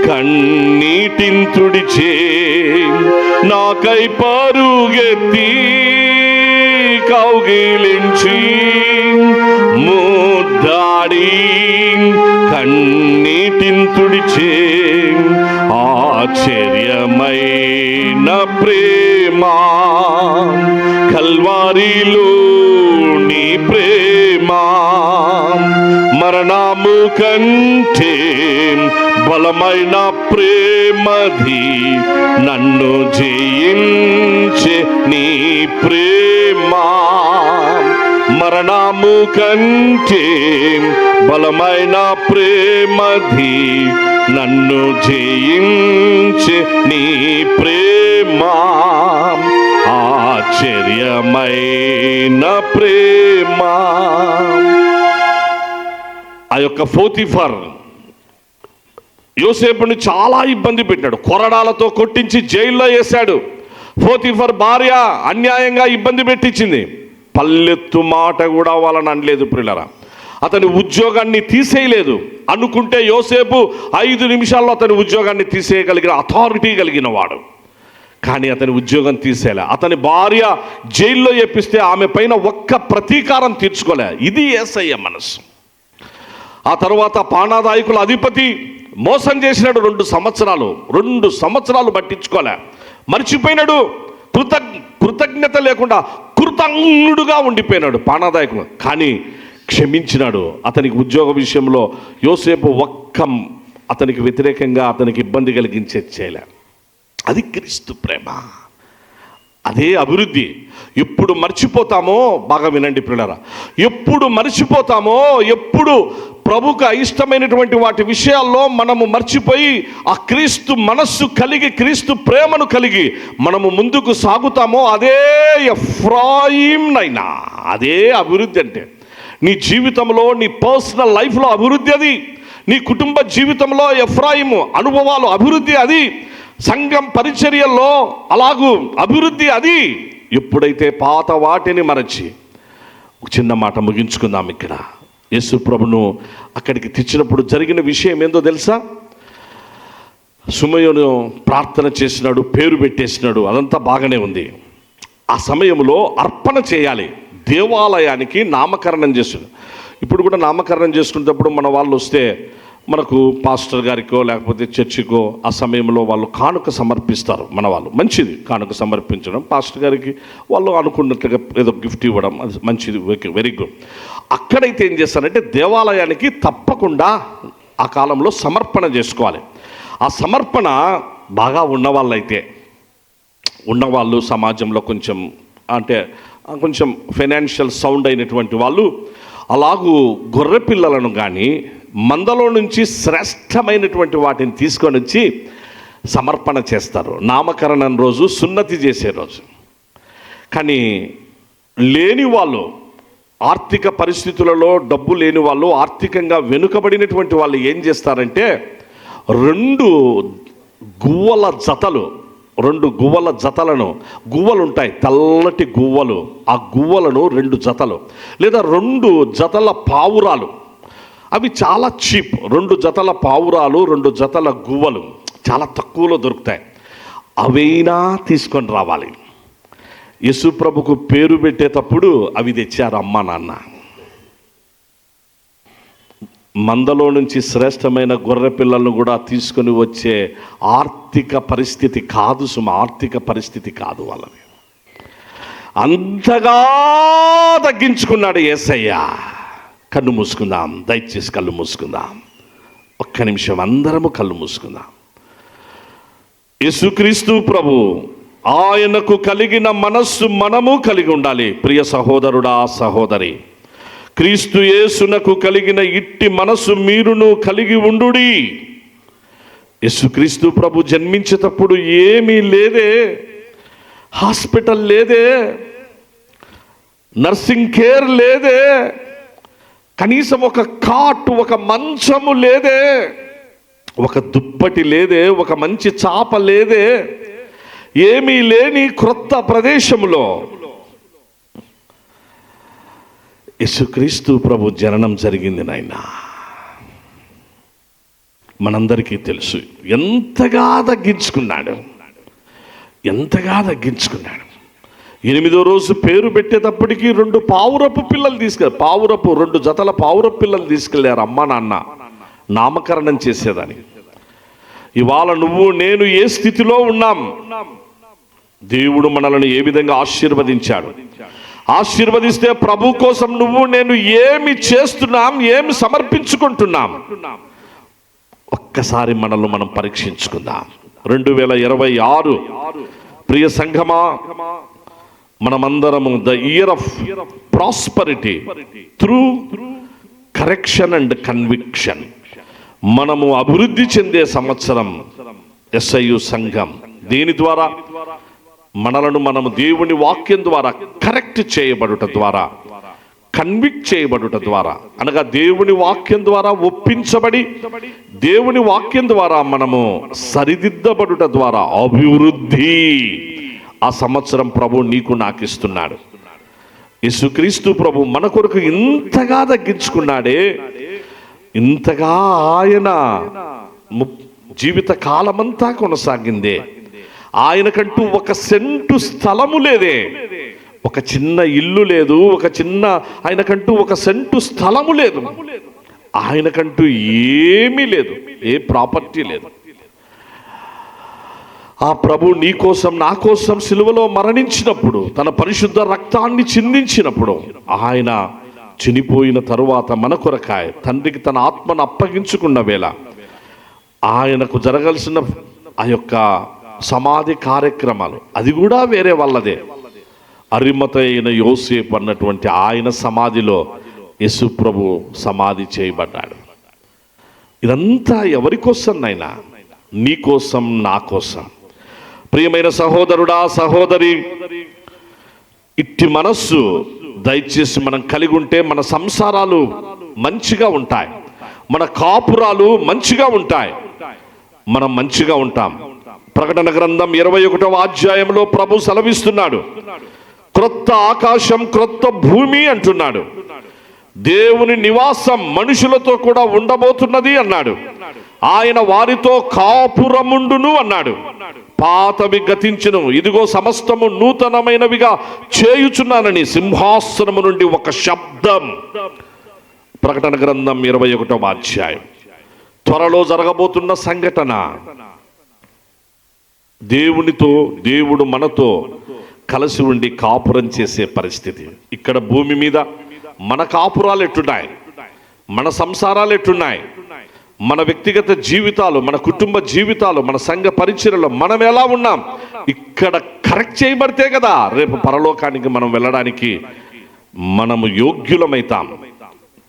కన్నీటిని తుడిచే. నాకై పరుగెత్తి కౌగిలించి ముద్దాడి కన్నీటిని తుడిచే. ఆశ్చర్యమైన ప్రేమ కల్వారిలో నీ ప్రేమ, మరణము కంటే బలమైన ప్రేమది, నన్ను జయించే నీ ప్రేమ. మరణము కంటే బలమైన ప్రేమది, నన్ను జయించే నీ ప్రేమ. ఆశ్చర్యమైన ప్రేమ. ఆ యొక్క పోతీఫర్ యోసేపుని చాలా ఇబ్బంది పెట్టాడు, కొరడాలతో కొట్టించి జైల్లో వేశాడు. పోతీఫర్ భార్య అన్యాయంగా ఇబ్బంది పెట్టించింది. పల్లెత్తు మాట కూడా వాళ్ళని అనలేదు ప్రియులారా. అతని ఉద్యోగాన్ని తీసేయలేదు. అనుకుంటే యోసేపు 5 నిమిషాల్లో అతని ఉద్యోగాన్ని తీసేయగలిగిన అథారిటీ కలిగిన వాడు. కానీ అతని ఉద్యోగం తీసేలే. అతని భార్య జైల్లో వేపిస్తే ఆమె పైన ఒక్క ప్రతీకారం తీర్చుకోలే. ఇది యేసయ్య మనసు. ఆ తర్వాత పానాదాయకుల అధిపతి మోసం చేసినాడు. 2 సంవత్సరాలు పట్టించుకోలే, మర్చిపోయినాడు. కృతజ్ఞత లేకుండా కృతజ్ఞుడుగా ఉండిపోయినాడు పానాదాయకుడు. కానీ క్షమించినాడు. అతనికి ఉద్యోగ విషయంలో యోసేపు అతనికి వ్యతిరేకంగా అతనికి ఇబ్బంది కలిగించే చేయలే. అది క్రీస్తు ప్రేమ. అదే అభివృద్ధి. ఎప్పుడు మర్చిపోతామో, బాగా వినండి ప్రియులారా, ఎప్పుడు మర్చిపోతామో, ఎప్పుడు ప్రభుకు ఇష్టమైనటువంటి వాటి విషయాల్లో మనము మర్చిపోయి ఆ క్రీస్తు మనస్సు కలిగి, క్రీస్తు ప్రేమను కలిగి మనము ముందుకు సాగుతామో, అదే ఎఫ్రాయింనైనా, అదే అభివృద్ధి. అంటే నీ జీవితంలో, నీ పర్సనల్ లైఫ్లో అభివృద్ధి అది. నీ కుటుంబ జీవితంలో ఎఫ్రాయిము అనుభవాలు అభివృద్ధి అది. సంఘం పరిచర్యల్లో అలాగూ అభివృద్ధి అది. ఎప్పుడైతే పాత వాటిని మరచి, ఒక చిన్న మాట ముగించుకుందాం. ఇక్కడ యేసు ప్రభును అక్కడికి తెచ్చినప్పుడు జరిగిన విషయం ఏందో తెలుసా? సుమయోను ప్రార్థన చేసినాడు, పేరు పెట్టేసినాడు, అదంతా బాగానే ఉంది. ఆ సమయంలో అర్పణ చేయాలి. దేవాలయానికి నామకరణం చేస్తున్నాడు. ఇప్పుడు కూడా నామకరణం చేసుకునేటప్పుడు మన వాళ్ళు వస్తే మనకు పాస్టర్ గారికో లేకపోతే చర్చికో ఆ సమయంలో వాళ్ళు కానుక సమర్పిస్తారు. మన వాళ్ళు మంచిది కానుక సమర్పించడం. పాస్టర్ గారికి వాళ్ళు అనుకున్నట్లుగా ఏదో గిఫ్ట్ ఇవ్వడం, అది మంచిది, వెరీ గుడ్. అక్కడైతే ఏం చేస్తారంటే దేవాలయానికి తప్పకుండా ఆ కాలంలో సమర్పణ చేసుకోవాలి. ఆ సమర్పణ బాగా ఉన్నవాళ్ళు సమాజంలో కొంచెం ఫైనాన్షియల్ సౌండ్ అయినటువంటి వాళ్ళు అలాగూ గొర్రె పిల్లలను కానీ మందలో నుంచి శ్రేష్టమైనటువంటి వాటిని తీసుకొని వచ్చి సమర్పణ చేస్తారు. నామకరణం రోజు, సున్నతి చేసే రోజు. కానీ లేని వాళ్ళు, ఆర్థిక పరిస్థితులలో డబ్బు లేని వాళ్ళు, ఆర్థికంగా వెనుకబడినటువంటి వాళ్ళు ఏం చేస్తారంటే 2 గువ్వల జతలను, గువ్వలు ఉంటాయి, తెల్లటి గువ్వలు, ఆ గువ్వలను 2 జతలు లేదా 2 జతల పావురాలు, అవి చాలా చీప్. 2 జతల పావురాలు, 2 జతల గువ్వలు చాలా తక్కువలో దొరుకుతాయి. అవైనా తీసుకొని రావాలి. యేసు ప్రభుకు పేరు పెట్టేటప్పుడు అవి తెచ్చారు అమ్మ నాన్న. మందలో నుంచి శ్రేష్టమైన గొర్రె పిల్లలను కూడా తీసుకొని వచ్చే ఆర్థిక పరిస్థితి కాదు ఆర్థిక పరిస్థితి కాదు వాళ్ళని. అంతగా తగ్గించుకున్నాడు యేసయ్య. కళ్ళు మూసుకుందాం, దయచేసి కళ్ళు మూసుకుందాం. ఒక్క నిమిషం అందరము కళ్ళు మూసుకుందాం. యేసుక్రీస్తు ప్రభు ఆయనకు కలిగిన మనస్సు మనము కలిగి ఉండాలి. ప్రియ సహోదరుడా, సహోదరి, క్రీస్తు యేసునకు కలిగిన ఇట్టి మనస్సు మీరును కలిగి ఉండుడి. యేసుక్రీస్తు ప్రభు జన్మించేటప్పుడు ఏమీ లేదే, హాస్పిటల్ లేదే, నర్సింగ్ కేర్ లేదే, కనీసం ఒక కాటు, ఒక మంచము లేదే, ఒక దుప్పటి లేదే, ఒక మంచి చాప లేదే. ఏమీ లేని క్రొత్త ప్రదేశంలో యేసుక్రీస్తు ప్రభు జననం జరిగింది నాయనా. మనందరికీ తెలుసు ఎంతగా తగ్గించుకున్నాడు, ఎంతగా తగ్గించుకున్నాడు. 8వ రోజు పేరు పెట్టేటప్పటికి 2 పావురపు పిల్లలు తీసుకెళ్ళారు. 2 జతల పావురపు పిల్లలు తీసుకెళ్ళారు అమ్మ నాన్న నామకరణం చేసేదానికి. ఇవాళ నువ్వు నేను ఏ స్థితిలో ఉన్నాం, దేవుడు మనల్ని ఏ విధంగా ఆశీర్వదించాడు. ఆశీర్వదిస్తే ప్రభు కోసం నువ్వు నేను ఏమి చేస్తున్నాం, ఏమి సమర్పించుకుంటున్నాం, ఒక్కసారి మనల్ని మనం పరీక్షించుకుందాం. 2026 ప్రియ సంఘమా, మనమందరము the year of prosperity through correction and conviction, మనము అభివృద్ధి చెందే సంవత్సరం. SIU సంఘం దీని ద్వారా మనలను మనము దేవుని వాక్యం ద్వారా కరెక్ట్ చేయబడుట ద్వారా, కన్విక్ట్ చేయబడుట ద్వారా, అనగా దేవుని వాక్యం ద్వారా ఒప్పించబడి దేవుని వాక్యం ద్వారా మనము సరిదిద్దబడుట ద్వారా అభివృద్ధి ఆ సంవత్సరం ప్రభు నీకు నాకు ఇస్తున్నాడు. యేసుక్రీస్తు ప్రభు మన కొరకు ఇంతగా తగ్గించుకున్నాడే, ఇంతగా ఆయన జీవిత కాలమంతా కొనసాగిందే. ఆయనకంటూ ఒక సెంటు స్థలము లేదే, ఒక చిన్న ఇల్లు లేదు, ఆయనకంటూ ఒక సెంటు స్థలము లేదు, ఆయనకంటూ ఏమీ లేదు, ఏ ప్రాపర్టీ లేదు. ఆ ప్రభు నీ కోసం నా కోసం సిలువలో మరణించినప్పుడు, తన పరిశుద్ధ రక్తాన్ని చిందించినప్పుడు, ఆయన చనిపోయిన తరువాత మన కొరకాయ తండ్రికి తన ఆత్మను అప్పగించుకున్న వేళ ఆయనకు జరగాల్సిన ఆ యొక్క సమాధి కార్యక్రమాలు అది కూడా వేరే వాళ్ళదే. అరిమతైన యోసేపు అన్నటువంటి ఆయన సమాధిలో యేసు ప్రభు సమాధి చేయబడ్డాడు. ఇదంతా ఎవరి కోసం నైనా? నీ కోసం, నా కోసం. ప్రియమైన సహోదరుడా, సహోదరి, ఇట్టి మనస్సు దయచేసి మనం కలిగి ఉంటే మన సంసారాలు మంచిగా ఉంటాయి, మన కాపురాలు మంచిగా ఉంటాయి, మనం మంచిగా ఉంటాం. ప్రకటన గ్రంథం 21వ అధ్యాయంలో ప్రభు సెలవిస్తున్నాడు, క్రొత్త ఆకాశం క్రొత్త భూమి అంటున్నాడు. దేవుని నివాసం మనుషులతో కూడా ఉండబోతున్నది అన్నాడు. ఆయన వారితో కాపురముండును అన్నాడు. పాతవి గతించును, ఇదిగో సమస్తము నూతనమైనవిగా చేయుచున్నానని సింహాసనము నుండి ఒక శబ్దం. ప్రకటన గ్రంథం 21వ అధ్యాయం. త్వరలో జరగబోతున్న సంఘటన, దేవుడు మనతో కలిసి ఉండి కాపురం చేసే పరిస్థితి. ఇక్కడ భూమి మీద మన కాపురాలు ఎట్టున్నాయి, మన సంసారాలు ఎట్టున్నాయి, మన వ్యక్తిగత జీవితాలు, మన కుటుంబ జీవితాలు, మన సంఘ పరిచర్యలో మనం ఎలా ఉన్నాం, ఇక్కడ కరెక్ట్ చేయబడితే కదా రేపు పరలోకానికి మనం వెళ్ళడానికి మనము యోగ్యులమైతాం.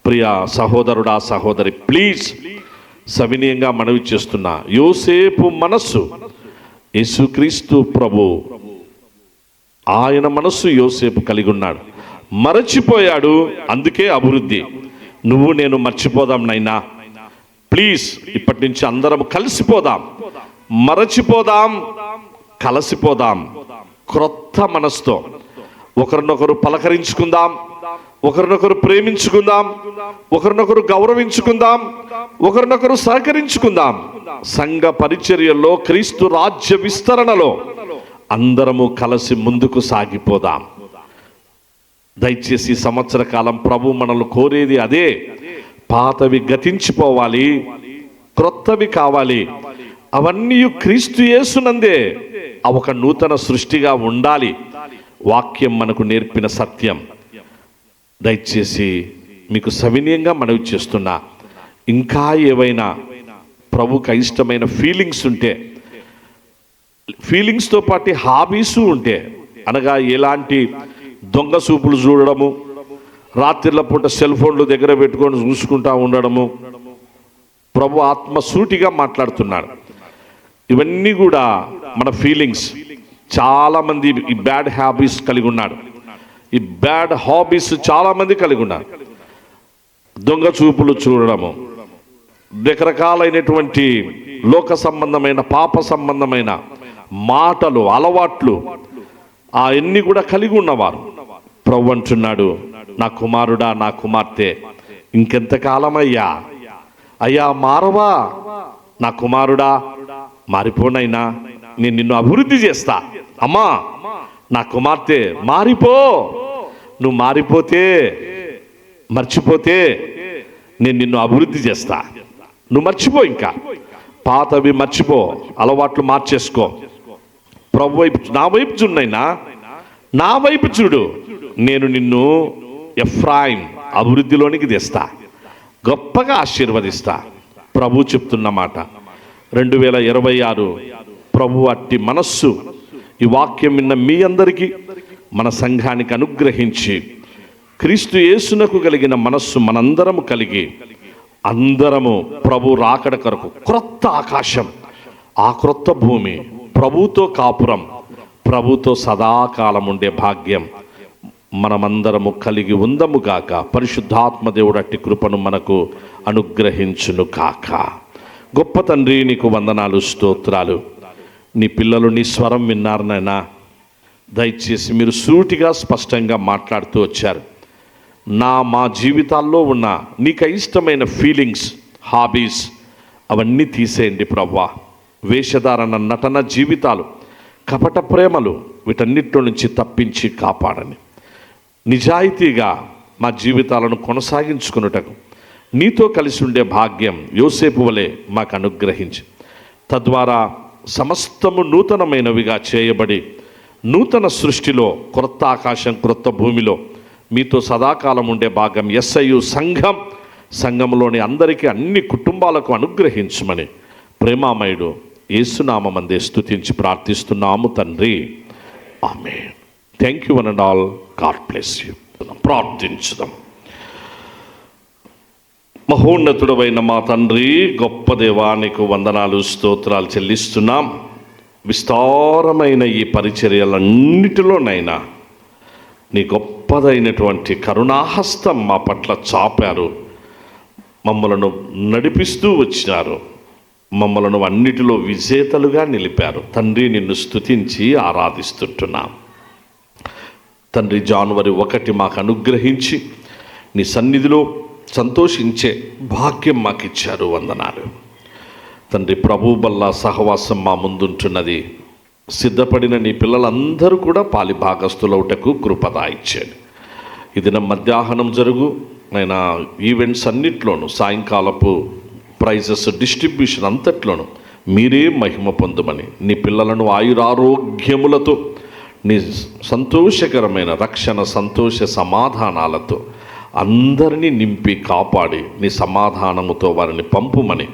ప్రియ సహోదరుడా, సహోదరి, ప్లీజ్ సవినయంగా మనవి చేస్తున్నా, యోసేపు మనస్సు యేసుక్రీస్తు ప్రభు ఆయన మనస్సు యోసేపు కలిగి ఉన్నాడు. మరచిపోయాడు, అందుకే అభివృద్ధి. నువ్వు నేను మర్చిపోదాం నైనా, ప్లీజ్. ఇప్పటి నుంచి అందరం కలిసిపోదాం, మరచిపోదాం, కలిసిపోదాం. క్రొత్త మనసుతో ఒకరినొకరు పలకరించుకుందాం, ఒకరినొకరు ప్రేమించుకుందాం, ఒకరినొకరు గౌరవించుకుందాం, ఒకరినొకరు సహకరించుకుందాం. సంఘ పరిచర్యల్లో, క్రీస్తు రాజ్య విస్తరణలో అందరము కలిసి ముందుకు సాగిపోదాం. దయచేసి సంవత్సర కాలం ప్రభు మనల్ని కోరేది అదే. పాతవి గతించిపోవాలి, క్రొత్తవి కావాలి. అవన్నీ క్రీస్తు యేసునందే ఒక నూతన సృష్టిగా ఉండాలి. వాక్యం మనకు నేర్పిన సత్యం. దయచేసి మీకు సవినయంగా మనవి చేస్తున్నా, ఇంకా ఏవైనా ప్రభుకి ఇష్టమైన ఫీలింగ్స్ ఉంటే, ఫీలింగ్స్తో పాటు హాబీసు ఉంటే, అనగా ఎలాంటి దొంగ చూపులు చూడడము, రాత్రిళ్ళ పూట సెల్ ఫోన్లు దగ్గర పెట్టుకొని చూసుకుంటా ఉండడము, ప్రభు ఆత్మ సూటిగా మాట్లాడుతున్నాడు. ఇవన్నీ కూడా మన ఫీలింగ్స్. చాలామంది ఈ బ్యాడ్ హ్యాబిట్స్ కలిగి ఉన్నాడు. ఈ బ్యాడ్ హాబీస్ చాలామంది కలిగి ఉన్నారు. దొంగ చూపులు చూడడము, రకరకాలైనటువంటి లోక సంబంధమైన పాప సంబంధమైన మాటలు, అలవాట్లు అవన్నీ కూడా కలిగి ఉన్నవారు. ప్రభు అంటున్నాడు, నా కుమారుడా, నా కుమార్తె, ఇంకెంతకాలమయ్యా అయ్యా మారవా? నా కుమారుడా మారిపోనైనా, నేను నిన్ను అభివృద్ధి చేస్తా. అమ్మా నా కుమార్తె మారిపో. నువ్వు మారిపోతే, మర్చిపోతే నేను నిన్ను అభివృద్ధి చేస్తా. నువ్వు మర్చిపో, ఇంకా పాతవి మర్చిపో, అలవాట్లు మార్చేసుకో. ప్రభు వైపు, నా వైపు చూడనైనా, నా వైపు చూడు, నేను నిన్ను ఎఫ్రాయిం అభివృద్ధిలోనికి తెస్తా, గొప్పగా ఆశీర్వదిస్తా. ప్రభు చెప్తున్న మాట. 2026 ప్రభు అట్టి మనస్సు ఈ వాక్యం విన్న మీ అందరికీ, మన సంఘానికి అనుగ్రహించి, క్రీస్తు యేసునకు కలిగిన మనస్సు మనందరము కలిగి, అందరము ప్రభు రాకడ కొరకు క్రొత్త ఆకాశం, ఆ క్రొత్త భూమి, ప్రభుతో కాపురం, ప్రభుతో సదాకాలం ఉండే భాగ్యం మనమందరము కలిగి ఉందము గాక. పరిశుద్ధాత్మ దేవుడు అట్టి కృపను మనకు అనుగ్రహించును కాక. గొప్ప తండ్రి, నీకు వందనాలు, స్తోత్రాలు. నీ పిల్లలు నీ స్వరం విన్నారు నాయనా. దయచేసి మీరు సూటిగా స్పష్టంగా మాట్లాడుతూ వచ్చారు. మా జీవితాల్లో ఉన్న నీకు ఇష్టమైన ఫీలింగ్స్, హాబీస్ అవన్నీ తీసేయండి ప్రభువా. వేషధారణ, నటన జీవితాలు, కపట ప్రేమలు, వీటన్నిటిలో నుంచి తప్పించి కాపాడని, నిజాయితీగా మా జీవితాలను కొనసాగించుకున్నటకు నీతో కలిసి ఉండే భాగ్యం యోసేపు వలె మాకు అనుగ్రహించి, తద్వారా సమస్తము నూతనమైనవిగా చేయబడి, నూతన సృష్టిలో, క్రొత్త ఆకాశం, క్రొత్త భూమిలో మీతో సదాకాలం ఉండే భాగం ఎస్ఐయు సంఘంలోని అందరికీ, అన్ని కుటుంబాలకు అనుగ్రహించమని ప్రేమామయుడు యేసునామమందే స్తుతించి ప్రార్థిస్తున్నాము తండ్రి. Amen. Thank you one and all. God bless you. ప్రార్థించుదాం. మహోన్నతుడవైన మా తండ్రి, గొప్ప దేవా, నీకు వందనాలు, స్తోత్రాలు చెల్లిస్తున్నాం. విస్తారమైన ఈ పరిచర్యలన్నిటిలోనైనా నీ గొప్పదైనటువంటి కరుణాహస్తం మా పట్ల చాపారు. మమ్మలను నడిపిస్తూ వచ్చినారు. మమ్మలను అన్నిటిలో విజేతలుగా నిలిపారు. తండ్రి, నిన్ను స్తుతించి ఆరాధిస్తుంటున్నాం. తండ్రి, జనవరి 1 మాకు అనుగ్రహించి నీ సన్నిధిలో సంతోషించే భాగ్యం మాకు ఇచ్చారు. వందనాలు తండ్రి. ప్రభు బల్ల సహవాసం మా ముందుంటున్నది. సిద్ధపడిన నీ పిల్లలందరూ కూడా పాలి భాగస్థులవుటకు కృపదా ఇచ్చాడు. ఇది నా మధ్యాహ్నం జరుగు నేను ఈవెంట్స్ అన్నిట్లోనూ, సాయంకాలపు ప్రైజెస్ డిస్ట్రిబ్యూషన్ అంతట్లోనూ మీరే మహిమ పొందమని, నీ పిల్లలను ఆయురారోగ్యములతో, నీ సంతోషకరమైన రక్షణ, సంతోష సమాధానాలతో అందరినీ నింపి కాపాడి నీ సమాధానముతో వారిని పంపుమని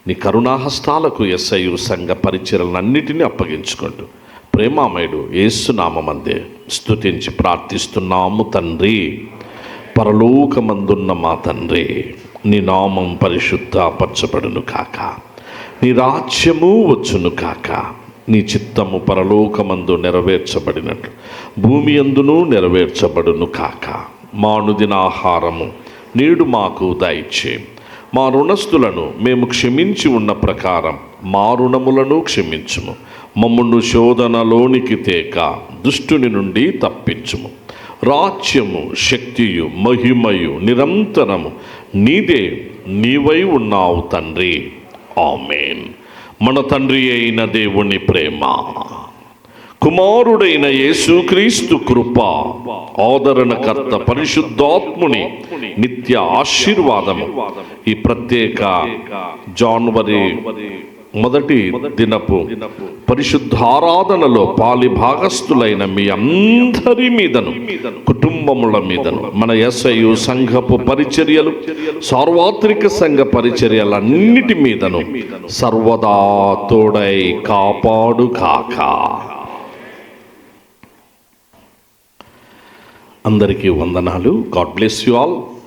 నీ కరుణాహస్తాలకు ఎస్ఐయు సంఘ పరిచర్యలన్నిటినీ అప్పగించుకుంటూ ప్రేమామయుడు యేసునామమందే స్తుతించి ప్రార్థిస్తున్నాము తండ్రి. పరలోకమందున్న మా తండ్రి, నీ నామం పరిశుద్ధపరచబడును కాక, నీ రాజ్యము వచ్చును కాక, నీ చిత్తము పరలోకమందు నెరవేర్చబడినట్లు భూమి యందును నెరవేర్చబడును కాక. మా అనుదిన ఆహారము నేడు మాకు దయచేయం. మా రుణస్థులను మేము క్షమించి ఉన్న ప్రకారం మా రుణములను క్షమించుము. మమ్మును శోధనలోనికి తేక దుష్టుని నుండి తప్పించుము. రాజ్యము, శక్తియు, మహిమయు నిరంతరము నీదే, నీవై ఉన్నావు తండ్రి. ఆమేన్. మన తండ్రి అయిన దేవుని ప్రేమ, కుమారుడైన యేసుక్రీస్తు కృప, ఆదరణకర్త పరిశుద్ధాత్ముని నిత్య ఆశీర్వాదము ఈ ప్రత్యేక జనవరి 1 దినపు పరిశుద్ధారాధనలో పాలి భాగస్థులైన మీ అందరి మీదను, కుటుంబముల మీదను, మన యేసయ్య సంఘపు పరిచర్యలు, సార్వత్రిక సంఘ పరిచర్యలన్నిటి మీదను సర్వదా తోడై కాపాడు కాక. అందరికీ వందనాలు. God bless you all.